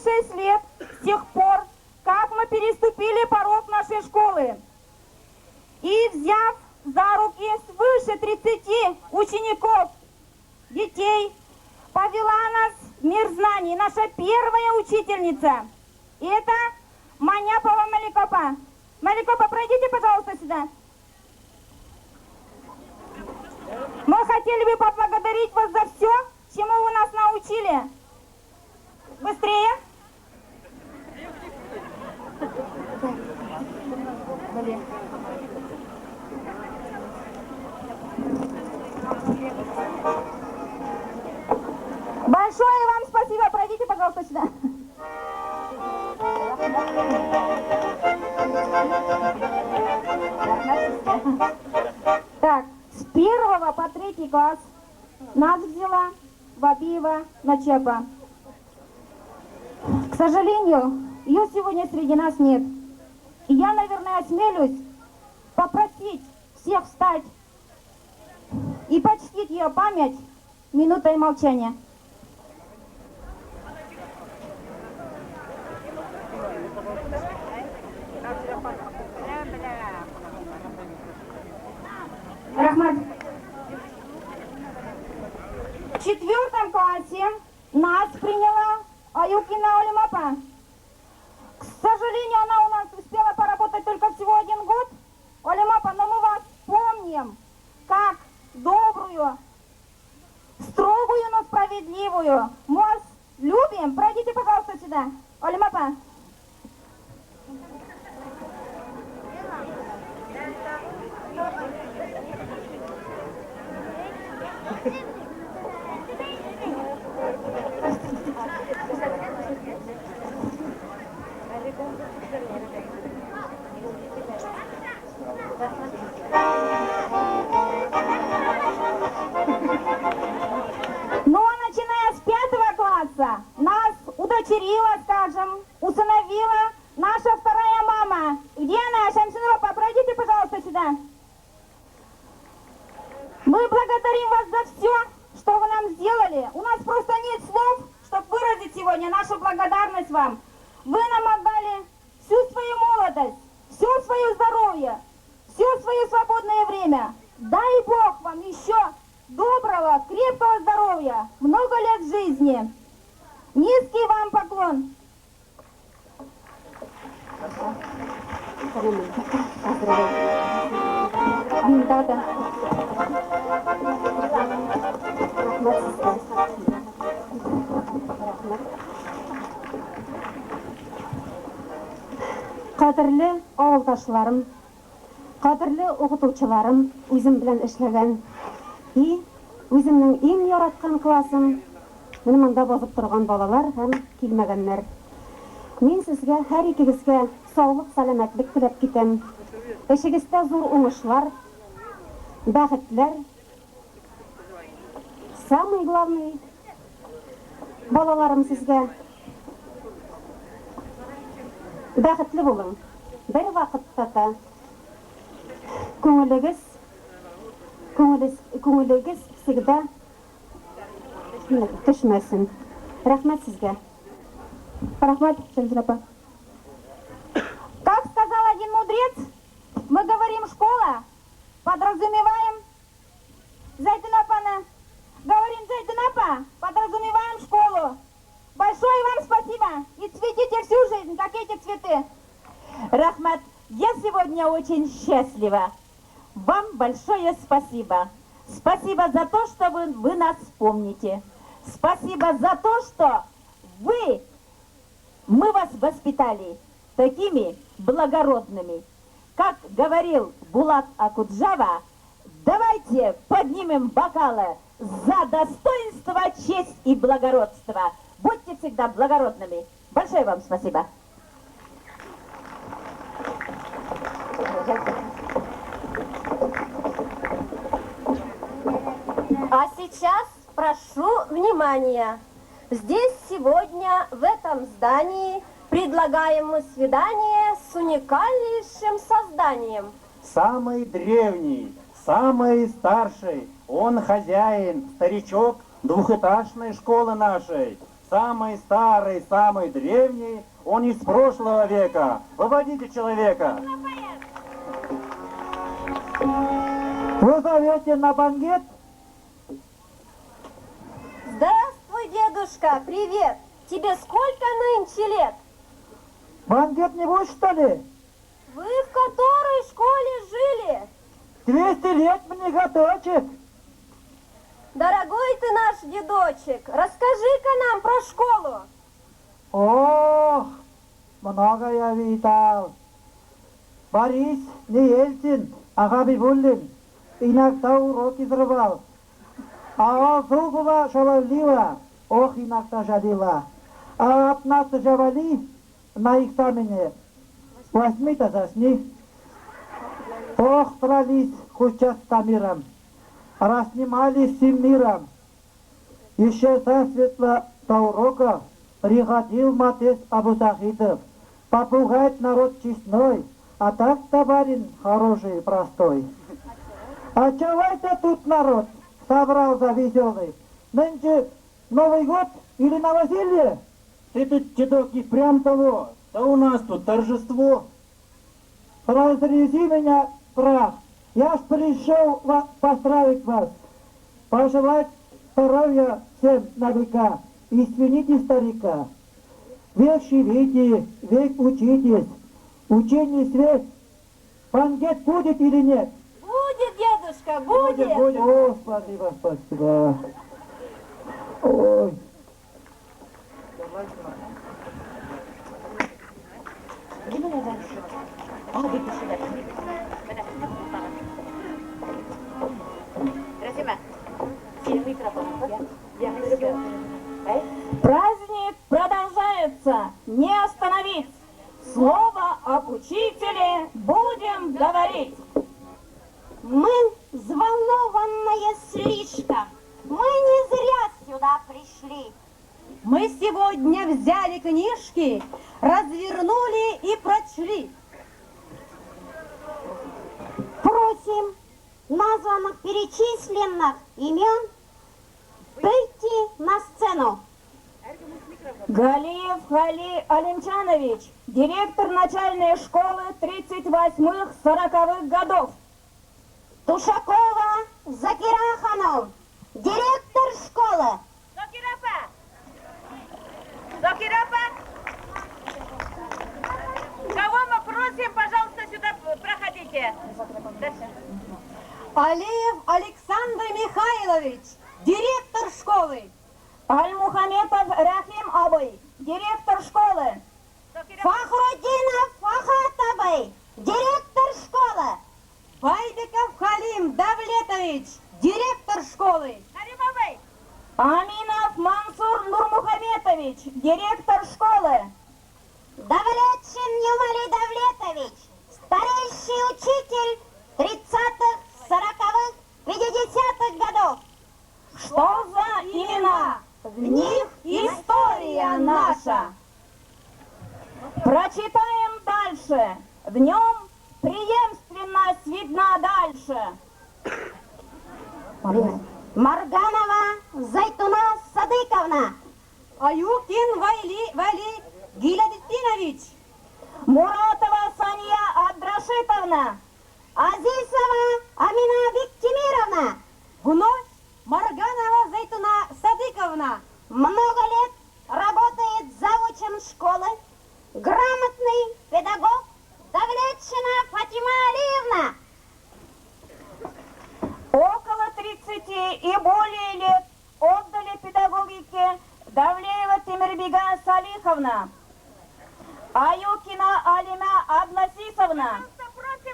6 лет с тех пор, как мы переступили порог нашей школы. И взяв за руки свыше 30 учеников, детей, повела нас в мир знаний наша первая учительница. И это Маняпова Маликопа. Маликопа, пройдите, пожалуйста, сюда. Мы хотели бы поблагодарить вас за все, чему вы нас научили. Быстрее. Большое вам спасибо. Пройдите, пожалуйста, сюда. Так, с 1 по 3 класс нас взяла Бабиева Начепа. К сожалению, ее сегодня среди нас нет. И я, наверное, осмелюсь попросить всех встать и почтить ее память минутой молчания. Рахмат. В 4 классе нас приняла Аюкина Олимапа. К сожалению, она у нас успела поработать только всего 1 год. Олимапа, но мы вас помним как добрую, строгую, но справедливую. Мы вас любим. Пройдите, пожалуйста, сюда. Олимапа. Ну, а начиная с 5 класса нас удочерила, скажем, усыновила наша вторая мама. Где она, Шамсинова? Пройдите, пожалуйста, сюда. Мы благодарим вас за все, что вы нам сделали. У нас просто нет слов, чтобы выразить сегодня нашу благодарность вам. Вы нам отдали всю свою молодость, все свое здоровье, все свое свободное время. Дай Бог вам еще доброго, крепкого здоровья, много лет жизни. Низкий вам поклон. Да. Кадерле авылдашларым, кадерле укытучыларым, үзем белән эшләгән и үземнең иң яраткан классым, менә монда басып торган балалар һәм килмәгәннәр. Мин сезгә һәр икегезгә саулык, сәламәтлек теләп китәм. Эшегездә зур уңышлар, бәхетләр. Самый главный балаларым сезгә бәхетле булың. Бер вакытта да күңелегез всегда төшмәсен. Рәхмәт сезгә. Рахмат, Шамсинова. Как сказал один мудрец, мы говорим школа, подразумеваем Зайтунапана. Говорим Зайтунапа, подразумеваем школу. Большое вам спасибо и цветите всю жизнь, как эти цветы. Рахмат, я сегодня очень счастлива. Вам большое спасибо. Спасибо за то, что вы нас помните. Спасибо за то, что мы вас воспитали такими благородными. Как говорил Булат Акуджава, давайте поднимем бокалы за достоинство, честь и благородство. Будьте всегда благородными. Большое вам спасибо. А сейчас прошу внимания. Здесь сегодня, в этом здании, предлагаем мы свидание с уникальнейшим созданием. Самый древний, самый старший, он хозяин, старичок двухэтажной школы нашей. самый старый, самый древний, он из прошлого века. Выводите человека. Вы зовете на банкет? Здравствуй, дедушка, привет. Тебе сколько нынче лет? Банкет не будет, что ли? Вы в которой школе жили? 200 лет мне годочек. Дорогой ты наш дедочек, расскажи-ка нам про школу. Ох, много я видал. Борис не Ельцин, а Хабибуллин иногда уроки взрывал. А Зубова шаловлива, ох, иногда жалела. А от нас жавали на экзамене 8 за них. Ох, дрались хоть час с миром. Разнимались всем миром. Еще засветло до урока приходил Матес Абусахидов. Попугать народ честной, а так-то барин хороший и простой. А чего это тут народ собрался веселый? Нынче Новый год или новоселье? Ты тут, дедок, и прям того. Да у нас тут торжество. Разрези меня, прах. Я ж пришел поздравить вас, пожелать здоровья всем на века, извините старика. Век живите, век учитесь, учение свет. Банкет будет или нет? Будет, дедушка, будет. О, спасибо, спасибо. Ой. Праздник продолжается, не остановить. Слово об учителе будем говорить. Мы взволнованные слишком. Мы не зря сюда пришли. Мы сегодня взяли книжки, развернули и прочли. Просим названных перечисленных имен прийти на сцену. Галиев Хали Алимчанович, директор начальной школы 38-40-х годов. Тушакова Закира Ханум, директор школы. Закирапа! Кого мы просим, пожалуйста, сюда проходите. Алиев Александр Михайлович, директор школы. Аль-Мухаметов Рахим Абай, директор школы. Фахруддинов Фахат Абай, директор школы. Байдыков Халим Давлетович, директор школы. Аминов Мансур Нурмухаметович, директор школы. Давлетшин Юмали Давлетович, старейший учитель 30-х, 40-х, 50-х годов. Что за имена? В них история наша. Прочитаем дальше. В нем преемственность видна дальше. Марганова Зайтуна Садыковна, Аюкин Вали Гиладдинович, Муратова Сания Абдрашитовна, Азизова Амина Биктимировна. вновь Марганова Зайтуна Садыковна. Много лет работает завучем школы, грамотный педагог Давлетшина Фатима Алиевна. Около 30 и более лет отдали педагогике Давлеева Темирбега Салиховна, Аюкина Алима Адласисовна,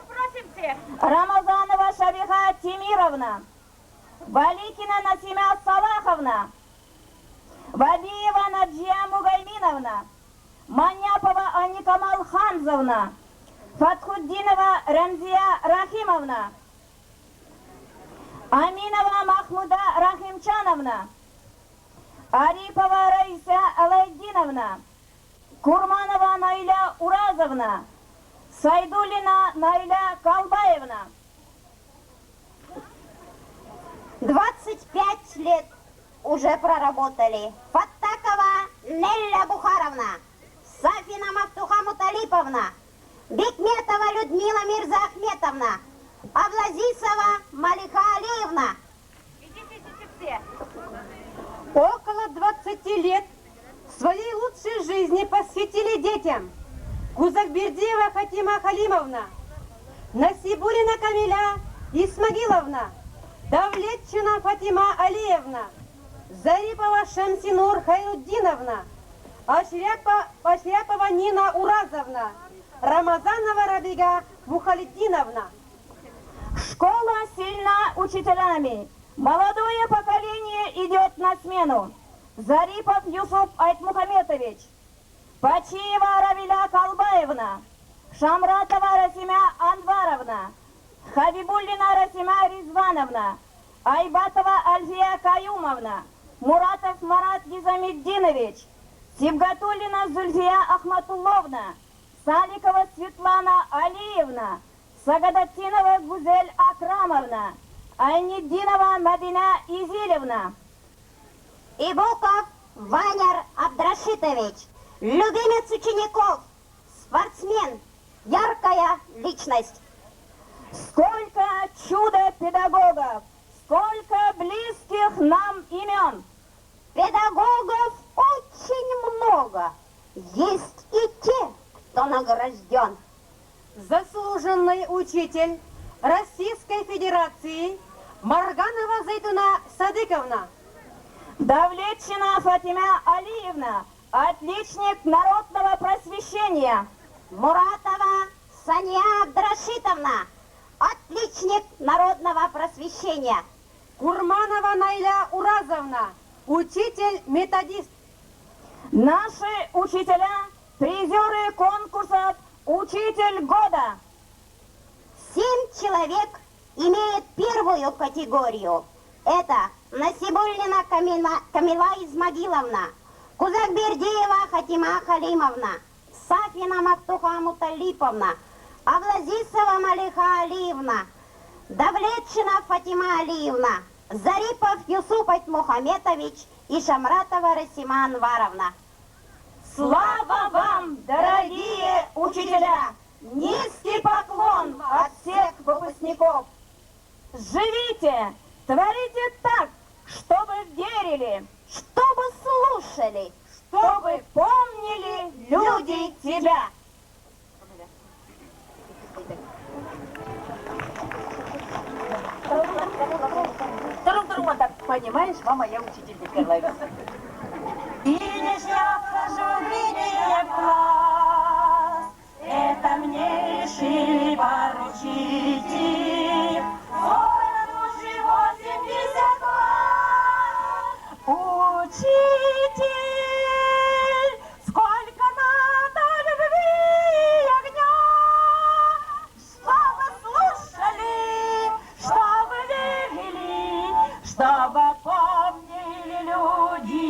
Просим всех. Рамазанова Шабиха Тимировна, Валикина Насима Салаховна, Вабиева Наджия Мугайминовна, Маняпова Аникамал Ханзовна, Фатхуддинова Рамзия Рахимовна, Аминова Махмуда Рахимчановна, Арипова Раиса Алайдиновна, Курманова Найля Уразовна, Сайдулина Найля Колбаевна. 25 лет уже проработали. Фаттакова Лелля Бухаровна, Сафина Мафтуха Муталиповна, Бекметова Людмила Мирза-Ахметовна, Авлазисова Малиха Алиевна. Идите все. Около 20 лет своей лучшей жизни посвятили детям. Кузакбердиева Хатима Халимовна, Насибулина Камиля Исмагиловна, Давлетчина Фатима Алиевна, Зарипова Шамсинур Хайруддиновна, Ашряпова Нина Уразовна, Рамазанова Рабига Мухалиддиновна. Школа сильна учителями. Молодое поколение идет на смену. Зарипов Юсуп Айтмухаметович, Пачиева Равиля Калбаевна, Шамратова Расимя Анваровна, Хабибуллина Расима Ризвановна, Айбатова Альфия Каюмовна, Муратов Марат Низамеддинович, Сибгатуллина Зульфия Ахматулловна, Саликова Светлана Алиевна, Сагадатинова Гузель Акрамовна, Айниддинова Мадина Изилевна. Ибуков Ваняр Абдрашитович, любимец учеников, спортсмен, яркая личность. Сколько чудо-педагогов, сколько близких нам имен. Педагогов очень много, есть и те, кто награжден. Заслуженный учитель Российской Федерации Марганова Зайдуна Садыковна. Давлетчина Фатима Алиевна, отличник народного просвещения. Муратова Сания Абдрашитовна, отличник народного просвещения. Курманова Найля Уразовна, учитель-методист. Наши учителя, призеры конкурсов «Учитель года». 7 человек имеют первую категорию. Это Насибуллина Камила Измагиловна, Кузакбердиева Хатима Халимовна, Сафина Мафтуха Муталиповна, Авлазисова Малиха Алиевна, Давлетчина Фатима Алиевна, Зарипов Юсуп Айтмухаметович и Шамратова Расима Анваровна. Слава вам, дорогие учителя! Низкий поклон от всех выпускников! Живите, творите так, чтобы верили, чтобы слушали, чтобы помнили люди тебя. Втором так понимаешь, мама, я учитель Николаевна. И лишь я вхожу в линию класс, это мне решили поручить. Скоро души 80 класс. Учитель, сколько надо любви и огня, чтобы слушали, чтобы верили, чтобы помнили люди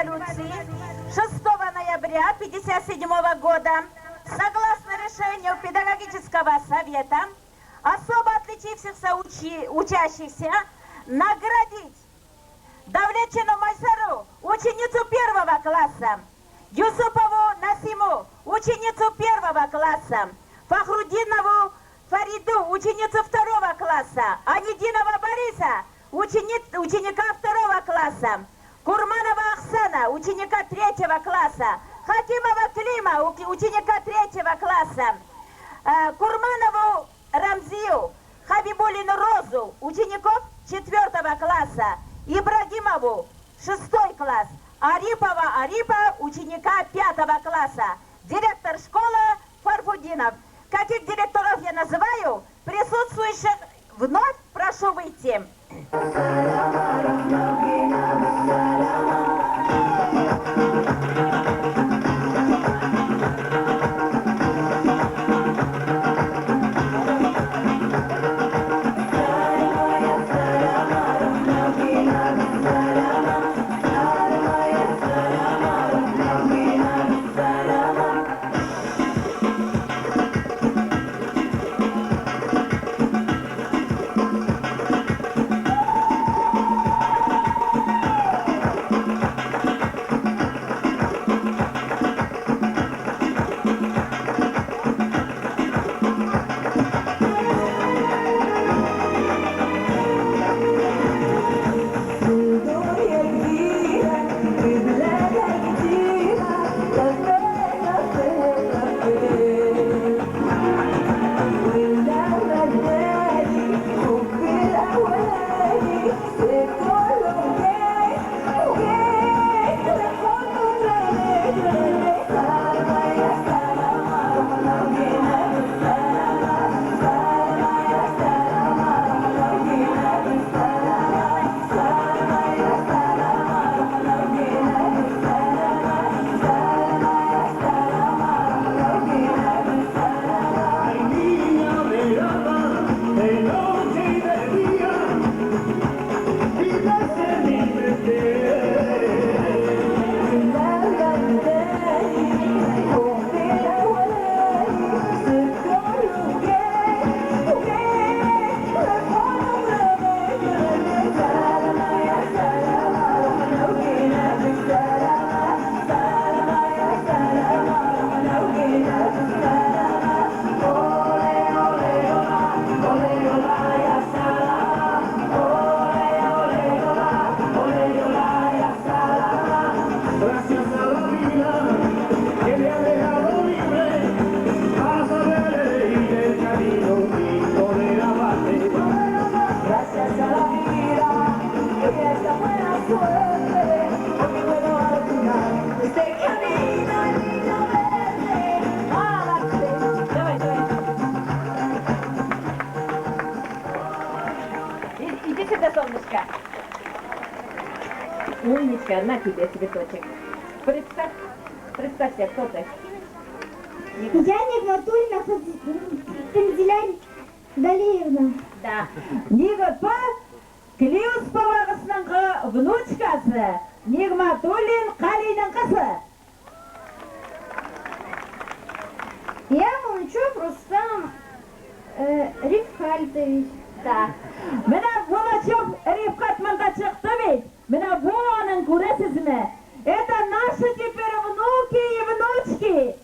резолюции 6 ноября 1957 года, согласно решению педагогического совета, особо отличившихся учащихся наградить Давлетчину Майсару, ученицу 1 класса, Юсупову Насиму, ученицу 1 класса, Фахрудинову Фариду, ученицу 2 класса, Анидинова Бориса, ученика 2 класса, Курманова Ахсана, ученика 3 класса, Хакимова Клима, ученика 3 класса, Курманову Рамзию, Хабибулину Розу, учеников 4 класса, Ибрагимову 6 класс, Арипова Арипа, ученика 5 класса, директор школы Фарфудинов. Каких директоров я называю, присутствующих вновь прошу выйти. Солнышко. Умничка, на тебе цветочек. Представься, кто ты? Я Нигматульна Танзиля Далиевна. Да. Нигатпа Клиус Павагасынғы внучкасы. Нигматулин Қалинын қызы. Я Мунчев Рустам Рифхальтович. Да. Мына Волочев Рифхат мында шықты бейт. Мына бұғанын көресізме? Это наши теперь внуки и внучки.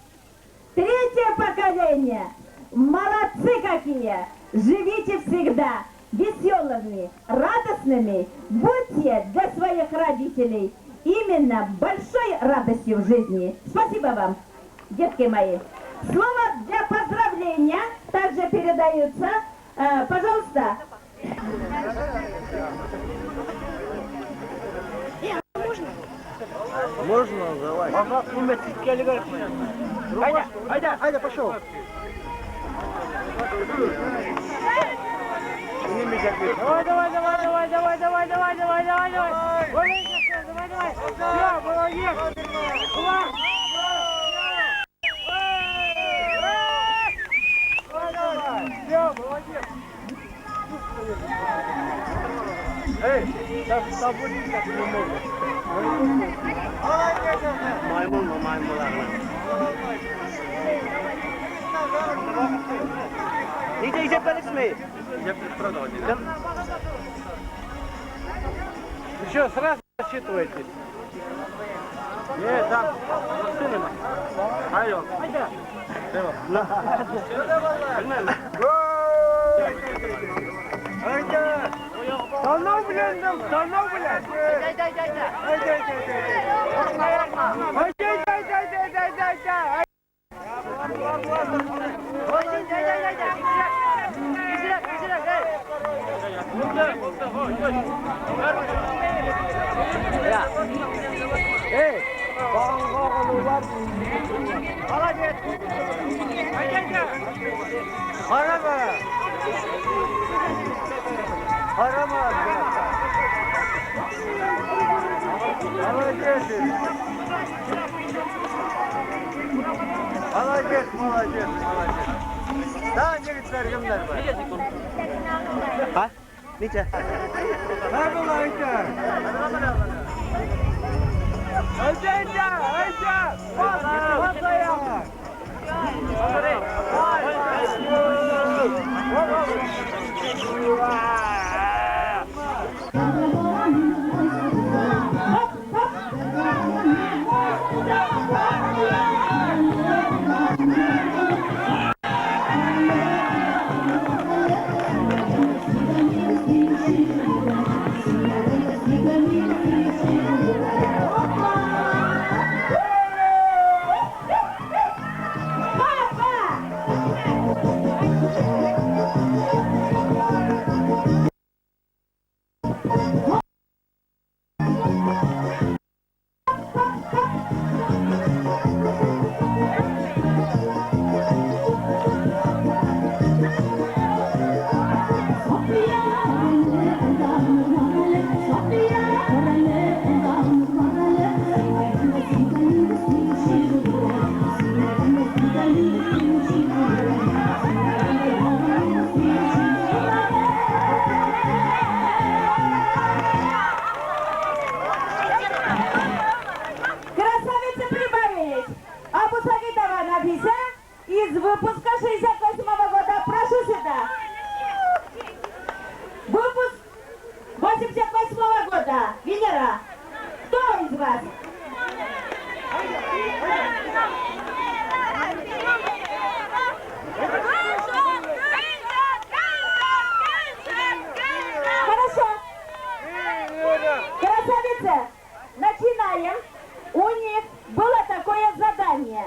3-е поколение. Молодцы какие. Живите всегда веселыми, радостными. Будьте для своих родителей именно большой радостью в жизни. Спасибо вам, детки мои. Слово для поздравления также передается. Пожалуйста. Можно, давай. Айда, пошел. Давай. Эй, sabuni tak mumul. Maymun mu maymunlarla? Нигде еще полисмей. Я продал. Еще сразу рассчитывайте. Нет, там, сынема. Айо. Tanov bilendim, tanov bilen. Hey, bağlılar. Hala git. Arama. Arama. Hala git. Hala git, молодец, молодец. Daha önce gitlergimler var. Ha? Niçe? Nerede lan Ayça? Ayça! Ayça! Bas! Bas ayağa! Из выпуска 68-го года. Прошу сюда. Выпуск 88-го года. Венера. Кто из вас? Хорошо. Красавица. Начинаем. У них было такое задание.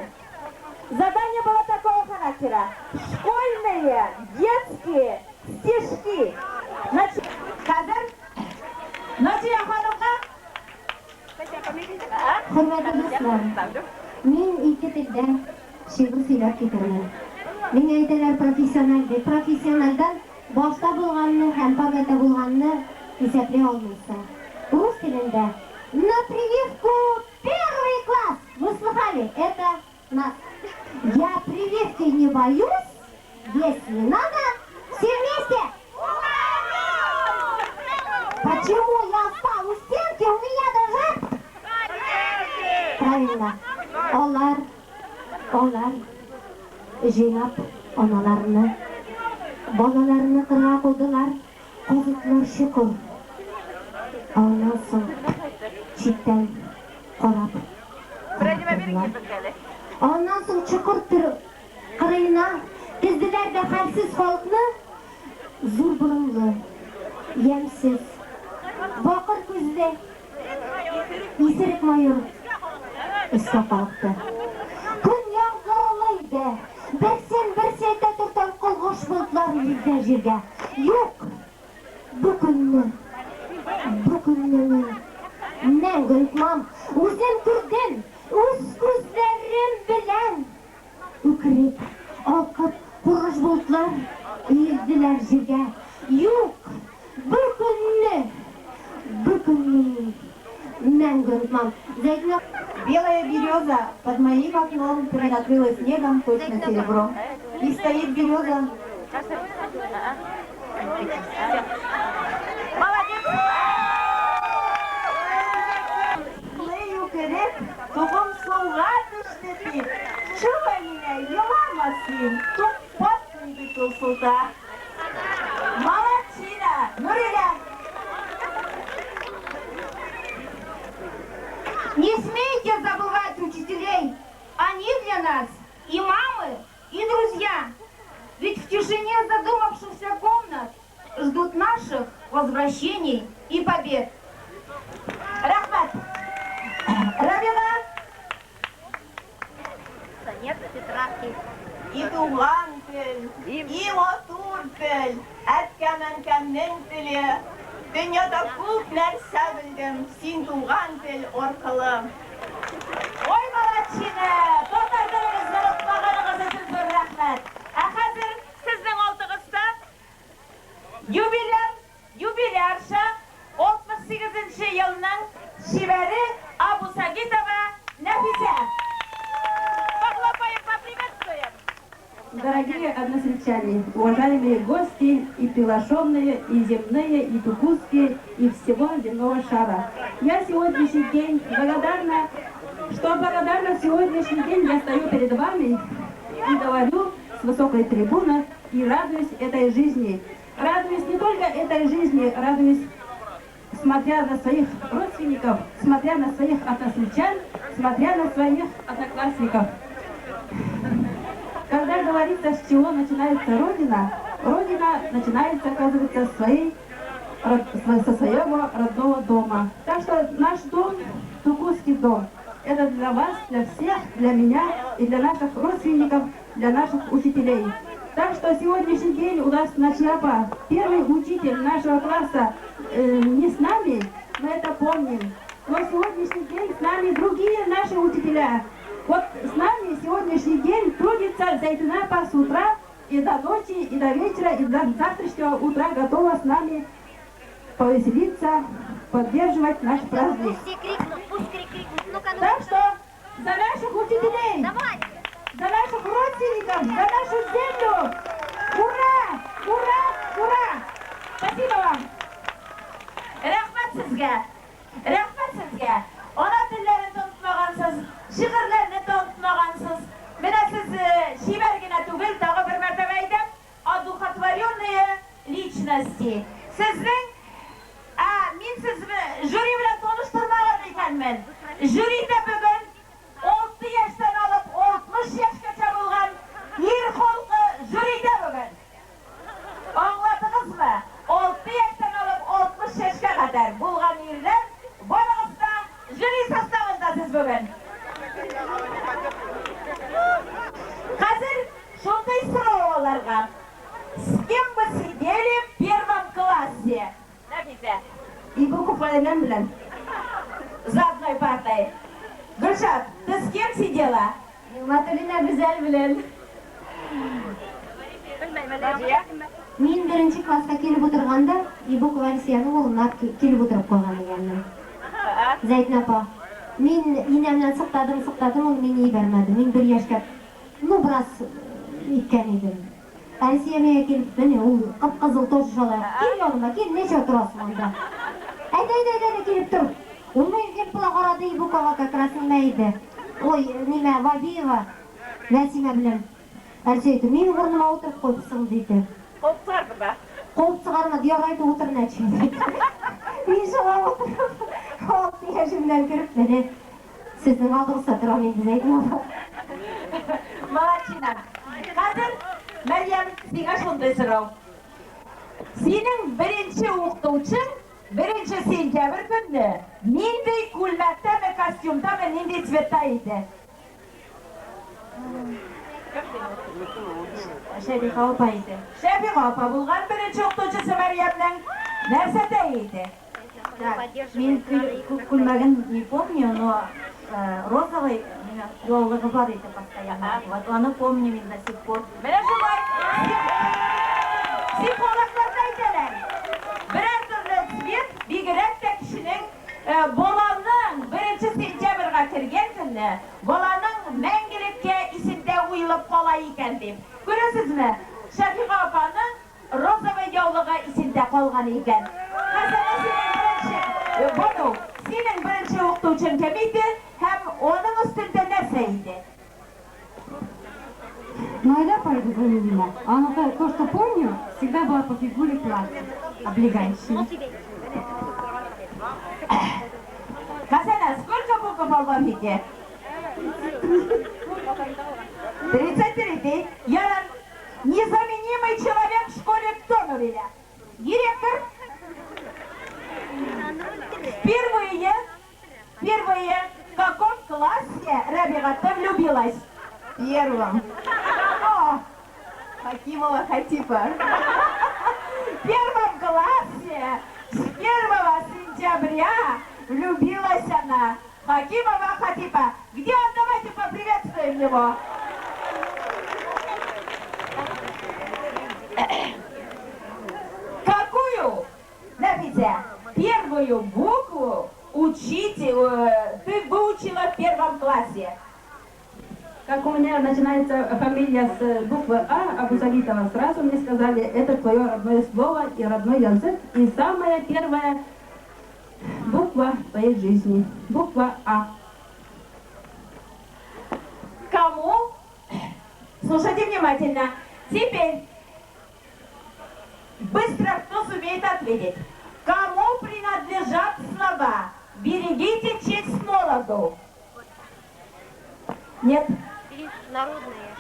Задание было такого характера. Школьные, детские стишки. Казар? Ночия ханымға? Hurmatli do'stlar, men ikki tilda she'r siylab ketaman. Menga aytadilar professional deb. Professionaldan boshqa bo'lganini ham pogada bo'lganini hisoblay olmaysan. Rus tilida на прививку первый класс. Вы слыхали? Это нас. Я прививки не боюсь, если надо, все вместе. Почему я встал у стенки, у меня даже... Правильно. Onlar жинап аналарını, balalarını kıra koydular, kozutlar şükür. Ondan soң çitten qarab qaradılar. Ondan soң çukur kırıyına dizdiler de halsiz halkını, zor burunlu, yemsiz, bakır gözlü, esirik mayır üstə qalxdı. Gün yağmurluydu. Bir seyte tutan kolgoş bulutlar yüzde jirge. Yok, bu gününü mən unutmam. Özüm gördüm, öz gözlerim bilen. Ükrip, akıp, kuruş bulutlar yüzdüler jirge. Yok, bu gününü mən unutmam. Белая береза под моим окном перенакрыла снегом точно серебро. И стоит береза. Молодец! Галин, тупотный битулсулда. Молодчина, Нурия. Не смейте забывать учителей. Они для нас и мамы, и друзья. Ведь в тишине задумавшихся комнат ждут наших возвращений и побед. Рахмат. Рабина. Нет, тетрадки. И туган тел, и матур тел, әткәмен кәмнең теле. Дөньяда күп нәрсә белдем, син туган тел аркылы. Ой, молодчина! Тотардыңыз ырытмағаныңыз үшін зор рахмет. Хәзер сезнең алдыгызда юбилярша 68-нче елның шибәре Абу Сагитова Нәфисә. Похлопаем, поприветствуем. Дорогие односельчане, уважаемые гости и приглашенные, и земные, и тукусские, и всего земного шара. Я сегодняшний день благодарна сегодняшний день я стою перед вами и говорю с высокой трибуны и радуюсь этой жизни. Радуюсь не только этой жизни, радуюсь, смотря на своих родственников, смотря на своих односельчан, смотря на своих одноклассников. Когда говорится, с чего начинается Родина, Родина начинается, оказывается, со своего родного дома. Так что наш дом, Тукусский дом, это для вас, для всех, для меня и для наших родственников, для наших учителей. Так что сегодняшний день у нас на Чьяпа первый учитель нашего класса не с нами, мы это помним. Но сегодняшний день с нами другие наши учителя. Вот с нами сегодняшний день трудится Зайтунапа с утра и до ночи, и до вечера, и до завтрашнего утра готова с нами повеселиться, поддерживать наш праздник. Так что за наших учителей, за наших родственников, за нашу землю! Ура! Ура! Ура! Спасибо вам! Рәхмәт сезгә! Рәхмәт сезгә! Ана телләрен онытмагансыз, шигырьләрне онытмагансыз. Менә сез шибәр генә түгел, тагы бер мәртәбә әйтәм, одухотворенные личности. Сезнең мин сезне жюри белән таныштырмаган икәнмен. Жюридә бүген 6 яшьтән алып 60 яшькәчә булган ир халкы жюридә бүген. Аңладыгызмы? 6 яшьтән алып 60 яшькә кадәр булган ирләр барыгыз да жюри составында сез бүген. Хәзер шундый сорау аларга. С кем вы сидели в первом классе? Нәфисә. И буквально белән. За одной партой. Гульшат, ты с кем сидела? Матулина Гүзәл белән. Мин беренче класска килеп утырганда, Ибук Валисияның улына килеп утырып калган идем. Зәйтүн апа, мин инәмнән сыктадым, ул мине ибәрмәде. Мин 1 яшькә, бераз иткән идем. Алисиямә килеп, менә ул кып-кызыл тош шала. Кил яныма, кил, нечә торасың анда? Әйдә, килеп тор. Ул менә килеп карады Ибукага как раз нимә иде. Ой, нимә, Вабиева, Вәсимә белән. Алисия, мин урыныма утырып куйсың диде. Куып чыгарма. Куып чыгарма, ярайды утыр нәче. Мин шуңа утырып, 6 яшымнан кереп, менә сезнең алдыгызда торам инде Зәйтүн апа. Молодчина. Хәзер Мәрьям, сиңа шундый сорау. Синең беренче укытучың 1 сентябрь көнне ниндәй күлмәктәме, костюмдамы, ниндәй цветта иде? Шәбиха апа иде. Шәбиха апа булган беренче укытучысы Мәрьямнең нәрсәдә иде? Мин күлмәген не помню, но розовый яллыгы бар иде постоянно. Вот аны помню мин до сих пор. Менә шулай. Психологлар әйтәләр. Берәр төрле цвет бигрәк тә кешенең баланың 1 сентябрьгә кергән көнне баланың мәңгелеккә исендә уелып кала икән дип. Күрәсезме? Шәфига апаның розовый яулыгы исендә калган икән. Синең беренче укытучың кем иде һәм аның өстендә нәрсә иде? Найла апа, вспомнила. А ну, то, что помню, всегда была по фигуре платье, облегающее. Хасана, сколько букв в алфавите? 33. Яран, незаменимый человек в школе кто, Нуриля? Директор? Впервые в каком классе Рабига ты влюбилась? В первом. О, Хакимова Хатипа. В первом классе с 1 сентября влюбилась она. Хакимова Хатипа. Где он? Давайте поприветствуем его. Какую, Нафися, первую букву ты выучила в 1 классе? Как у меня начинается фамилия с буквы А, Абусагитова, сразу мне сказали, это твое родное слово и родной язык, и самая первая буква твоей жизни, буква А. Кому? Слушайте внимательно. Теперь быстро кто сумеет ответить. Кому принадлежат слова «берегите честь молоду»? Нет. Народные.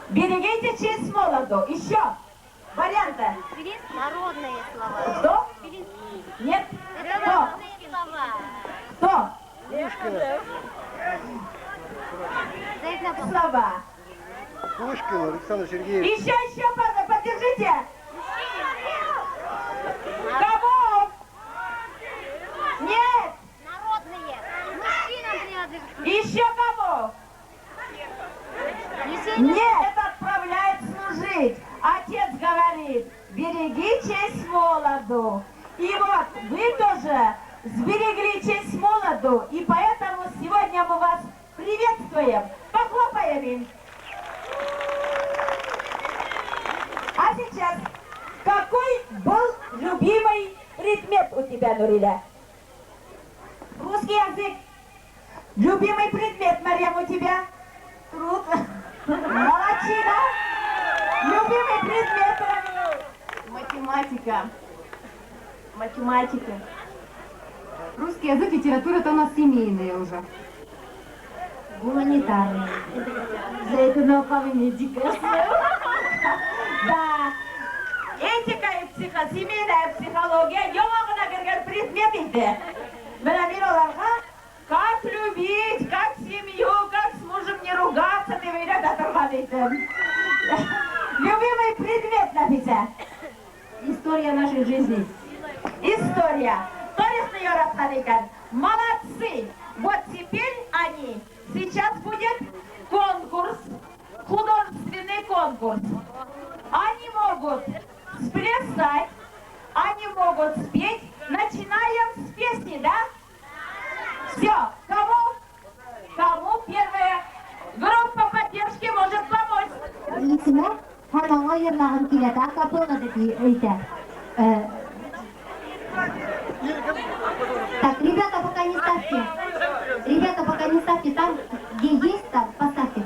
Берегите честь молоду. Еще. Варианты. Народные слова. Кто? Нет. Это Кто? народные слова. Кто? Слова. Пушкин Александр Сергеевич. Еще, поддержите. Кому? Нет. Народные. Мужчинам принадлежат. Еще кому? Нет, это отправляет служить. Отец говорит, береги честь молоду. И вот вы тоже сберегли честь молоду, и поэтому сегодня мы вас приветствуем. Похлопаем им. А сейчас, какой был любимый предмет у тебя, Нуриля? Русский язык. Любимый предмет, Марьям, у тебя? Труд. Молодчина. Любимый предмет. Математика. Математика. Русский язык, литература, это у нас семейные уже. Гуманитарные. За это науковая этика. Да. Этика и семейная психология yoğun agregat предмет иде. Как любить, как семью, как с мужем не ругаться, ты видишь, любимый предмет, Нафися? История нашей жизни. История. Молодцы. Вот теперь они. Сейчас будет конкурс, художественный конкурс. Они могут сплясать, они могут спеть. Начинаем с песни, да? Все. Кому первая группа поддержки может помочь? Лисина, ханага ерлағын келеді, акапелла деп айтады. Так, ребята, пока не ставьте. Ребята, пока не ставьте. Там, где есть, там, поставьте.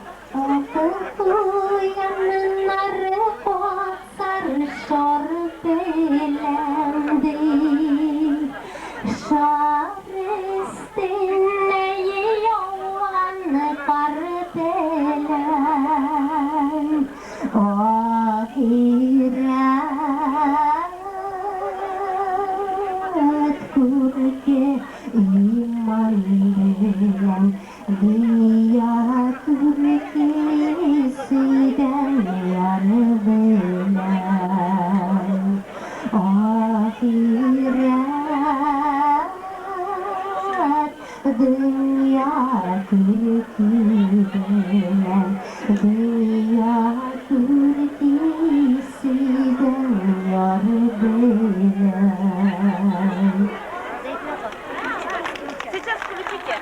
Сейчас включите.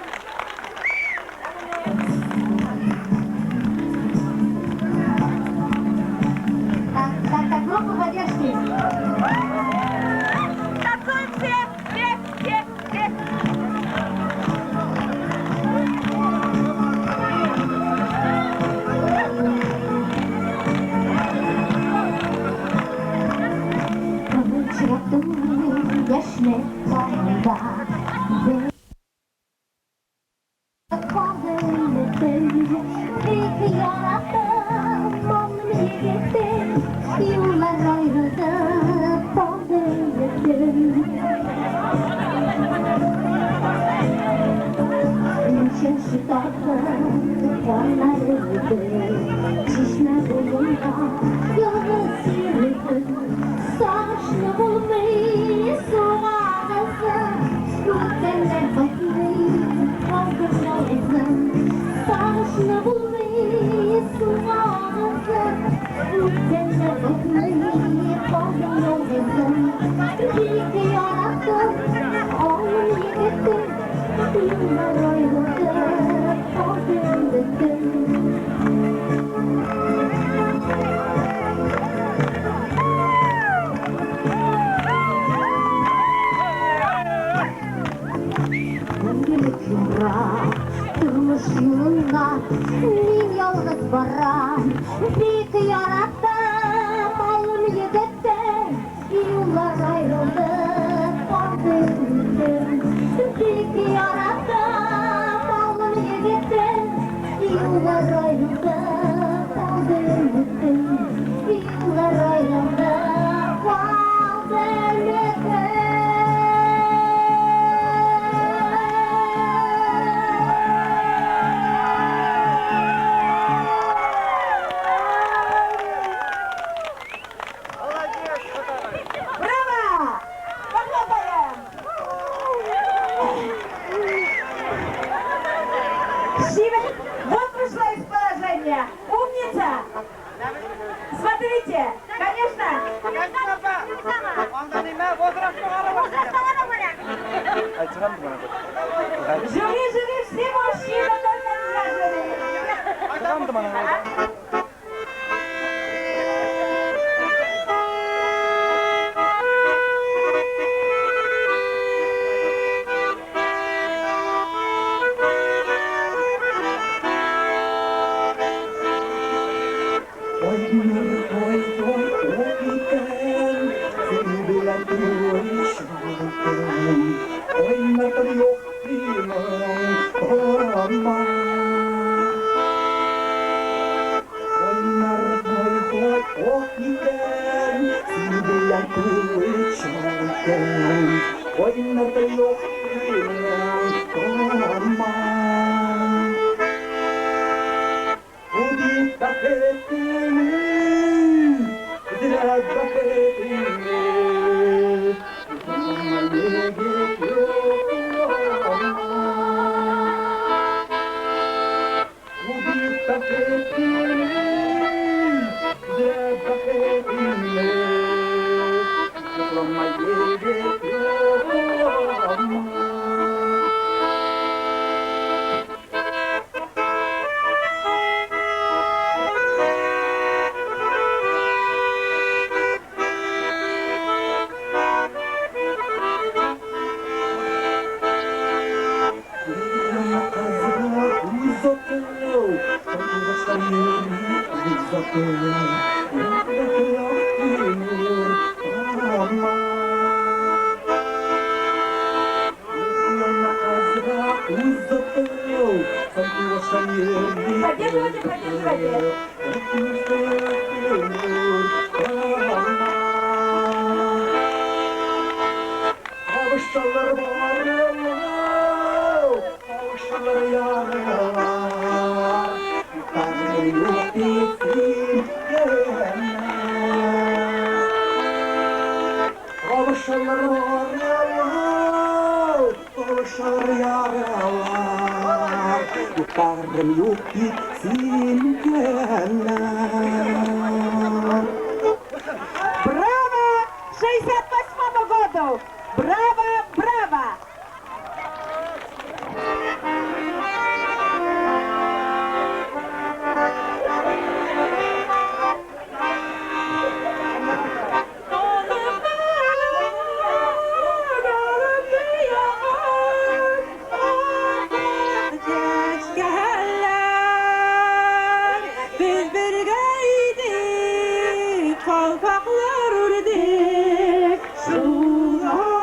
Так, группа поддержки. Танцуем все. başında bir yarattım onun yigittim yıllar ayrıldı bağlıydım Çeşit attım kanlarıydı çişme bulunda yalnız yürüdüm saçlı bulmayı soğanızım Rütbeler bakmayı kaldım yalnızım saçlı bulmayı soğanızım Rütbeler bakmayı kaldım yalnızım Bir yarattım onun yigittim yıllar ayrıldı bağlıydım Durmuş yolunda min yalnız varam Bir kıyanattım alım yigittim Yıllar ayrıldı kaldım Bir kıyanattım alım yigittim Yıllar ayrıldı kaldım Yıllar ayrıldı kaldım Умница! Смотрите, конечно! Жюри, все мужчины, только не жюри! Браво 68-му году! Браво, браво! Biz birgeydik, kalpaklar urdik, sular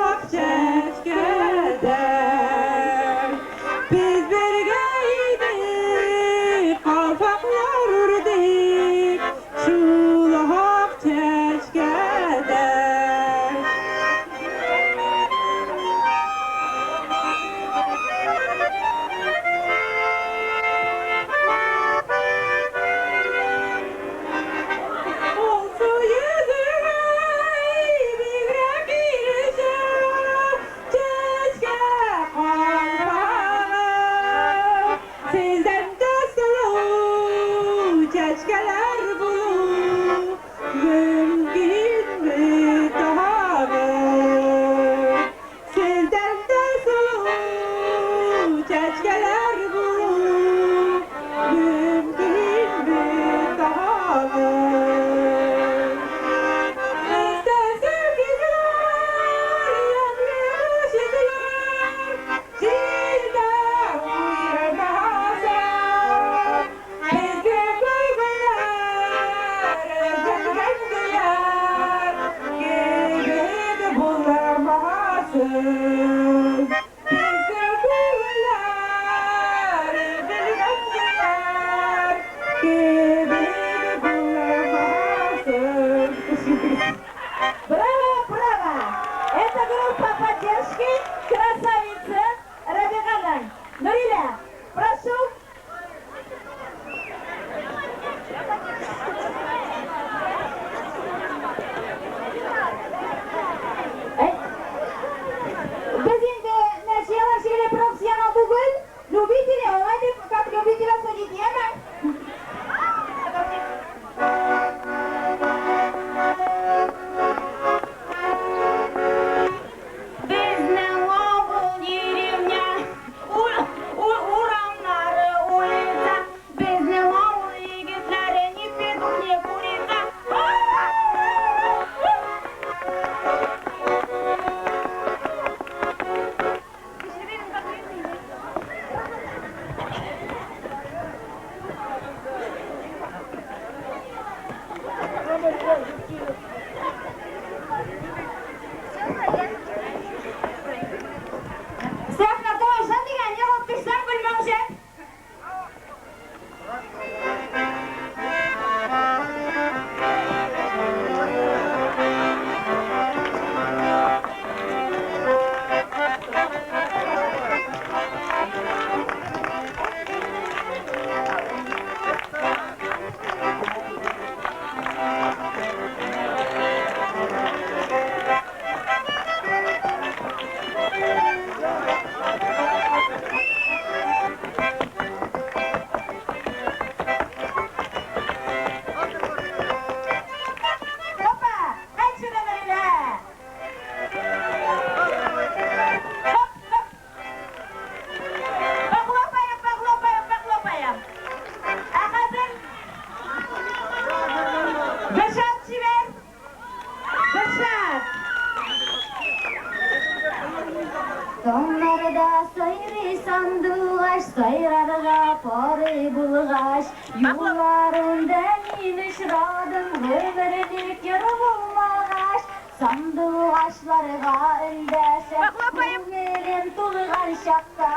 Ayda sayri sandıgaş, sayrarga pari bulgaş. Yollarında minişradım, ömürlük yürü bulmagaş. Sandıgaşlarga öndeşip, көңілім толған шақта,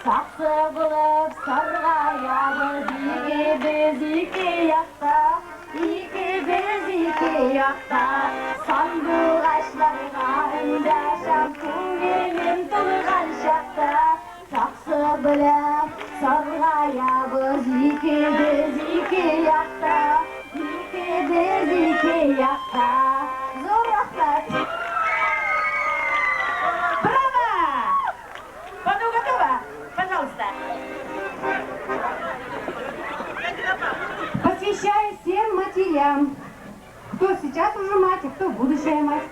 сақсы болып сарғаябыз біз екі яқта, біз екі яқта. Сандуғашларға үндәшіп, көңілім толған шақта, сақсы болып сарғаябыз біз екі яқта, біз екі яқта. Зор рахмет! Посвящаю всем матерям, кто сейчас уже мать, а кто будущая мать.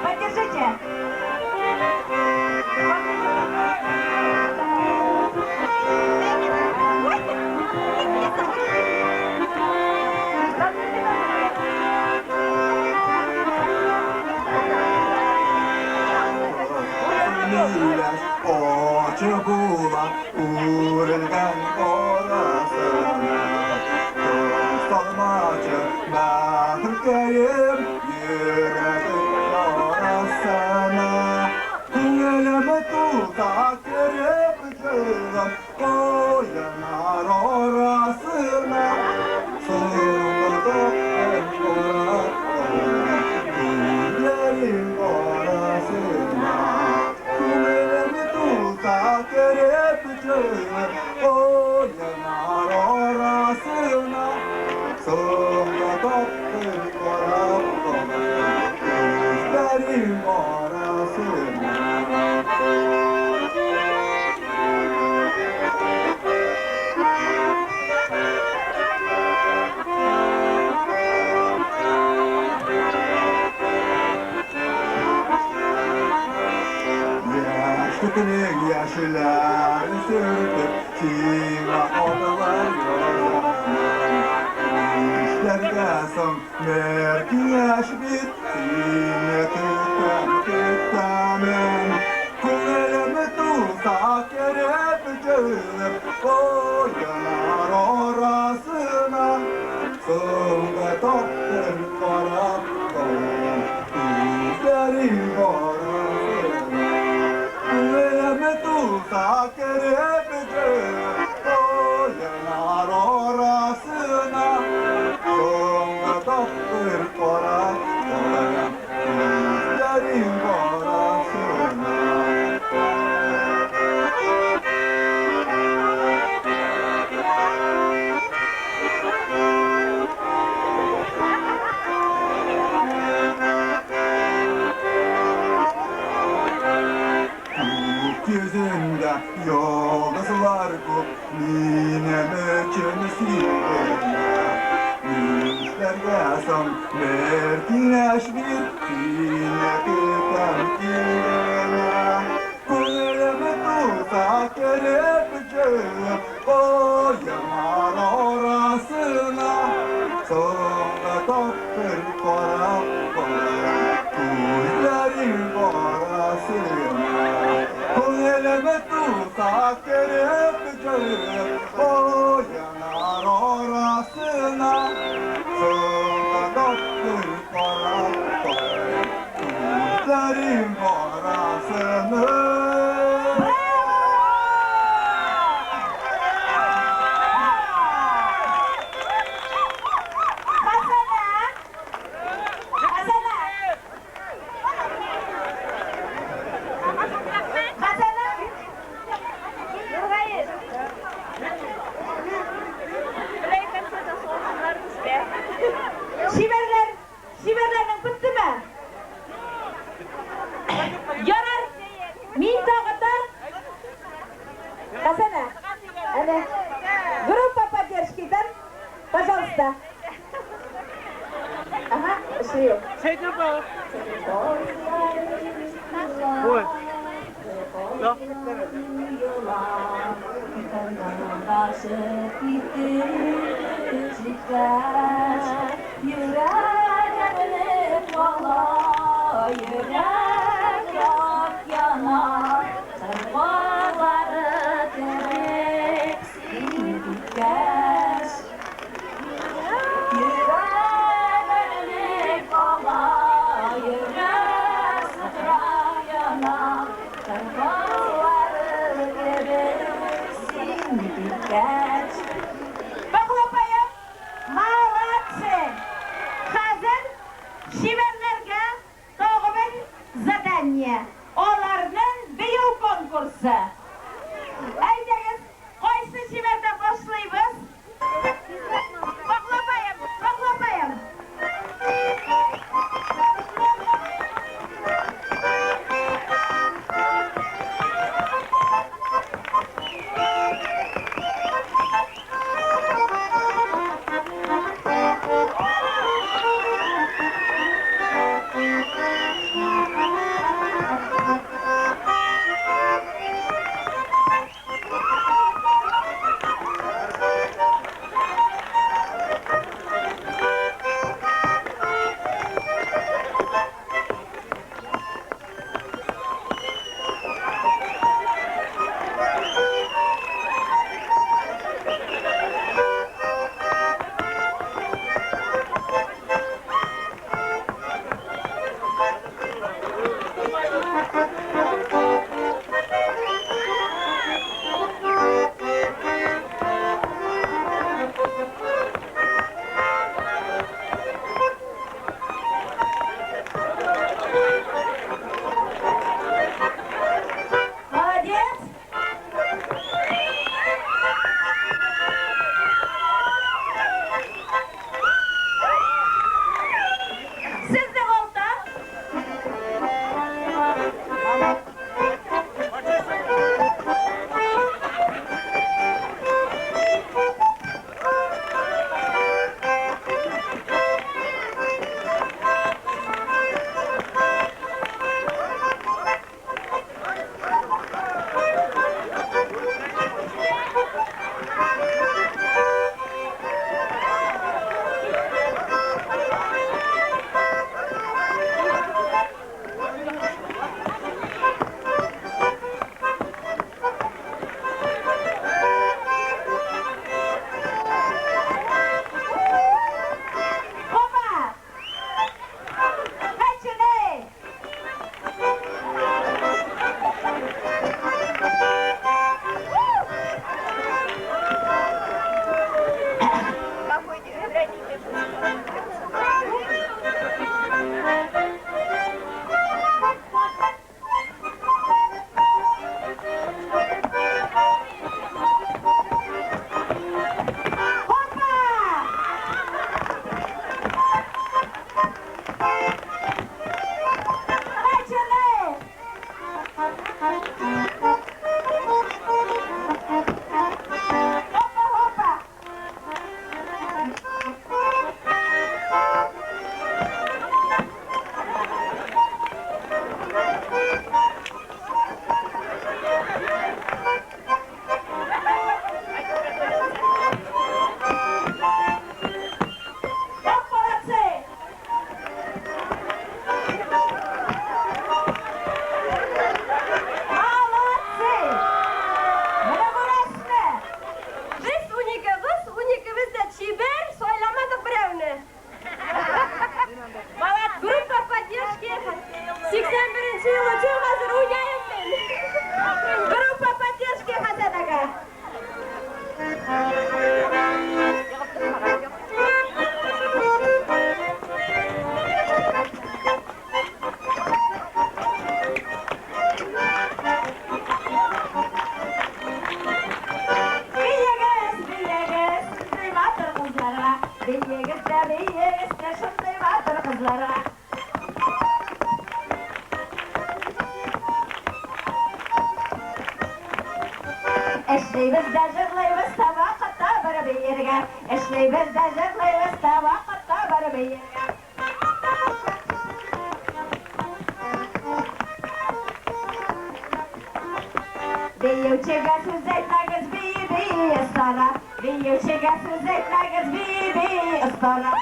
Поддержите. Bulan uğrulgan orasına Salmacı bahırkayım yüreğim orasına Kuyelimi tuta kerip cığım Koyanar orasına Sığmadık en orasına Yüreğim orasına Kuyelimi tuta kerip cığım Koyanar orasına Sığmadık en orasına Yüreğim orasına Yaşlıkının yaşlıları sürtüp Sima odalar İşlerden son merki yaş bit Sine tütten Kulelimi tutsak kerep cığım Koyanar orasına Sığınga toktun korap koyan İzlerim orasına Kulelimi tutsak kerep cığım Koyanar orasına Sığınga toktun korap koyan İzlerim orasına Yıldızlar bu minem için sildene Müşlerge son mertineş bir yine tutan kilene Kuleleme tutsak erepeceğim Koyamar orasına Sonra toptur kora kora Kuşların orasına Kuleleme tutsak erepeceğim Koyamar orasına Sonra toptur kora kora Kuşların orasına Şiverlerin bitti mi? Yarar. Min tağıtlar. Kasana. Evet. Группа поддержки-дан. Пожалуйста. Ага, шли. Ой. Да. Yürek yok yanar, sarmaları terek sinirler. Yürek örnek ola, yürek sıra yanar, sarmaları terek sinirler. Похлопаем. Молодцы. Hazır şiverlerge doğumun zadanye. Onların büyük konkursu. Aydegiz, koysu şiverden başlayımız. Pохлопаем, похлопаем. Эшлейбез дә җырлыйбыз вакытта барып бергә. Эшлейбез дә җырлыйбыз вакытта барып бергә. Биючегә сүз әйтмәгез, бии остара. Биючегә сүз әйтмәгез, бии остара.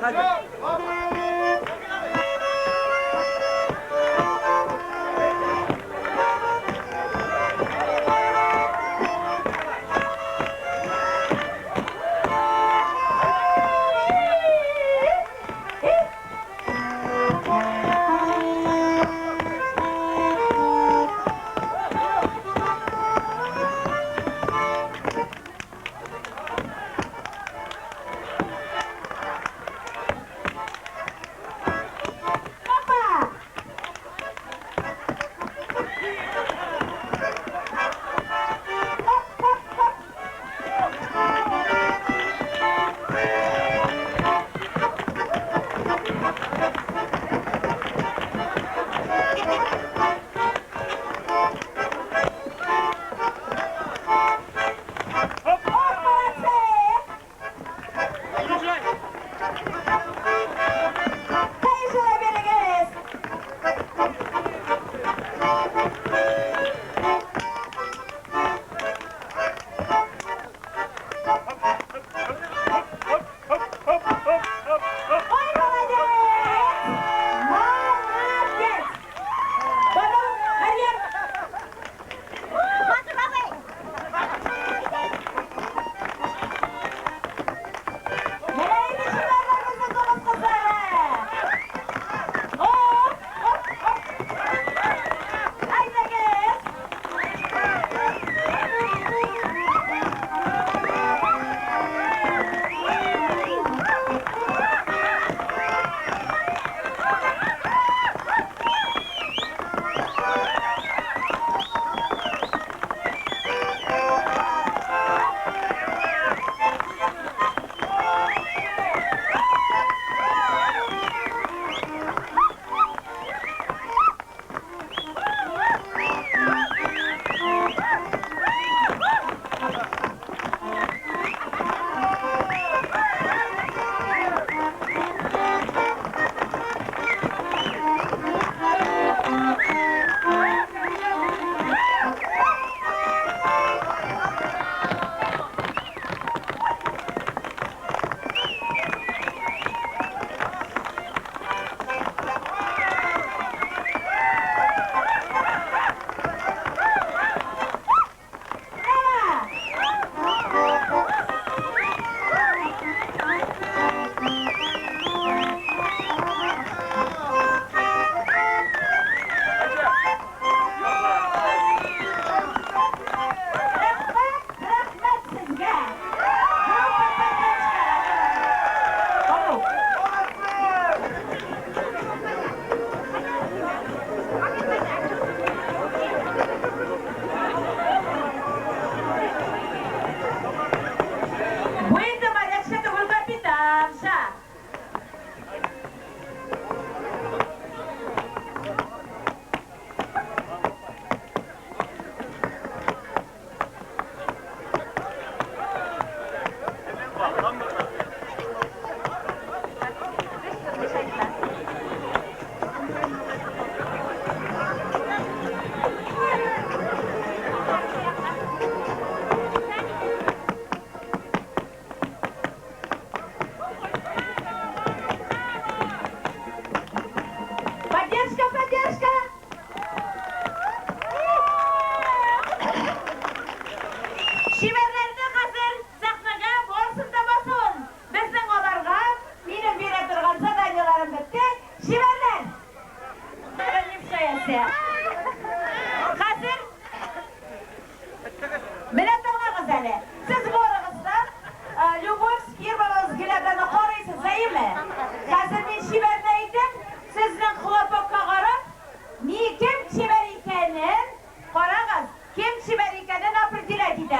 Hadi.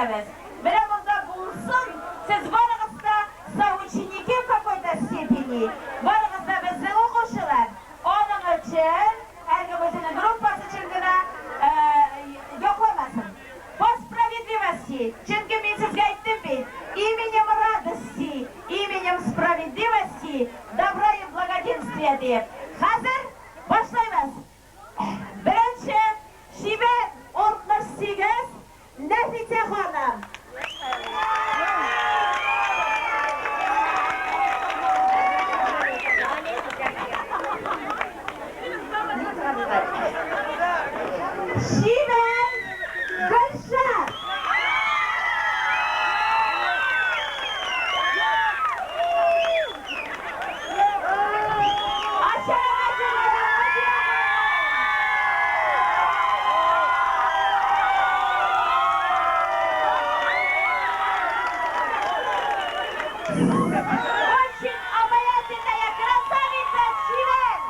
etemiz. Biramızda bulsun, siz varınızda soученики в какой-то степени, varınızda bizden okuşular. Onun için, herkesin gruppası için gına yoklamasın. По справедливости, çünkü ben sizge aytdım ben, именем радости, именем справедливости, добра и благоденствия deyip. Hazır, başlayımız. Birinci, Şive 68, Nefise Hanım. Şive Gülşen. Очень обаятельная красавица Шивен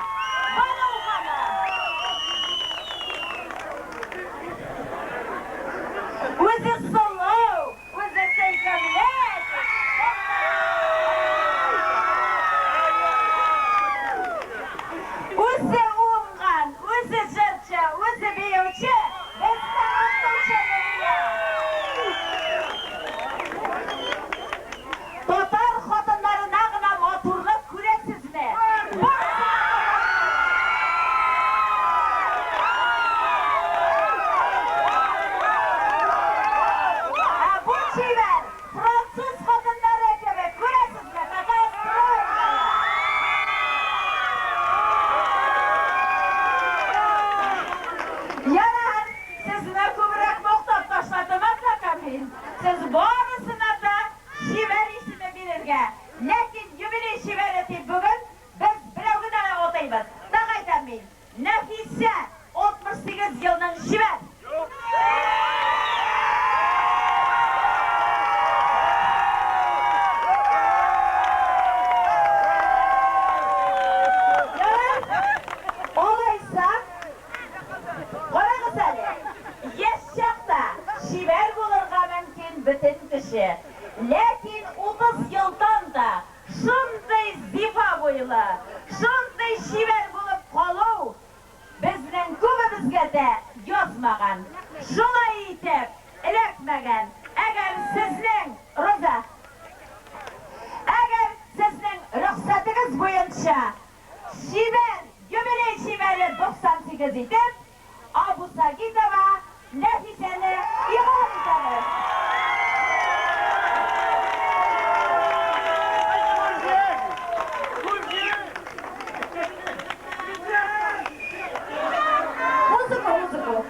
Банухана. Өзі сұлу, өзі сүйкімлет. Өзі оңған, өзі жыршы, өзі бейеуші. Бізді ұстаушы дүния. Татар қатындарына ғына матурлық көресіз ме? Bu Şiven, Fransız kadınları gibi görесіз ме? Какая стройная! Yalan, sizine kübürek muhtap taşladığımız lakamin. Siz barısına da Şiven ismi bilirge. Lakin jubiley Şiveneti bugün biz birovgina otayımız. Dağaydan men, Nefise 68 yılının Şiven. Olaysa, qarağız әлі, еш шақта шивер болырға мүмкін бүтін кіші. Ләкин 30 yıldan da шындай зифа бойлы, шындай шивер болып қалу біздің көбімізге де язмаған. Шулай етіп, ілікмеген. Әгер sizning ruxsatınız bo'yicha Şiven, jubiley Şiveni 98 etib, Abu Sagitova Nefiseni e'lon etamiz. Музыку.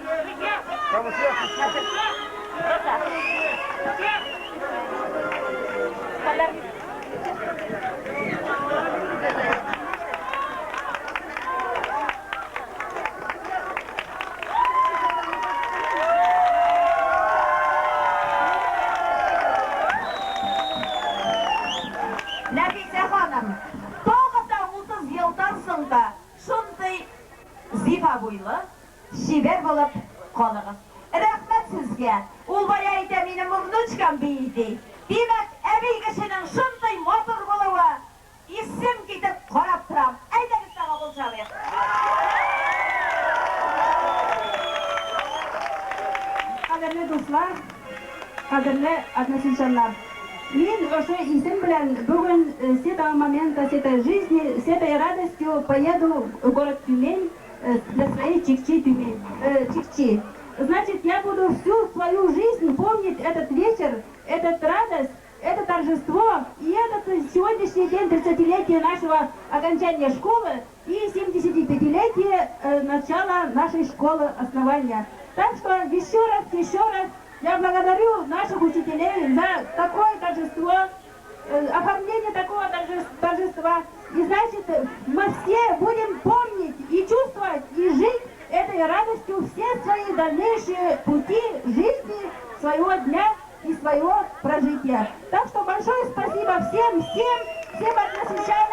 Nefise Hanım, tağıda 30 yıldan sonra şunday zifa boylu, şiver bulup kalırız. Rahmet sizge, ul bayayda benim umnuçkam beydi. Demek evi kişinin şunday motor buluğu, isim gidip korap turam. Aydanız sana bulacağım. Kaderli dostlar, kaderli односельчанlar. Мен уже иsim bilen bugün с этого момента, с этой жизни, с этой радостью поеду в город Тюмень для своей Чикчи. Значит, я буду всю свою жизнь помнить этот вечер, этот радость, это торжество и этот сегодняшний день 30-летия нашего окончания школы и 75-летие начала нашей школы основания. Так что еще раз я благодарю наших учителей за такое торжество, оформление такого торжества. И значит, мы все будем помнить и чувствовать, и жить этой радостью все свои дальнейшие пути жизни, своего дня и своего прожития. Так что большое спасибо всем односельчанам.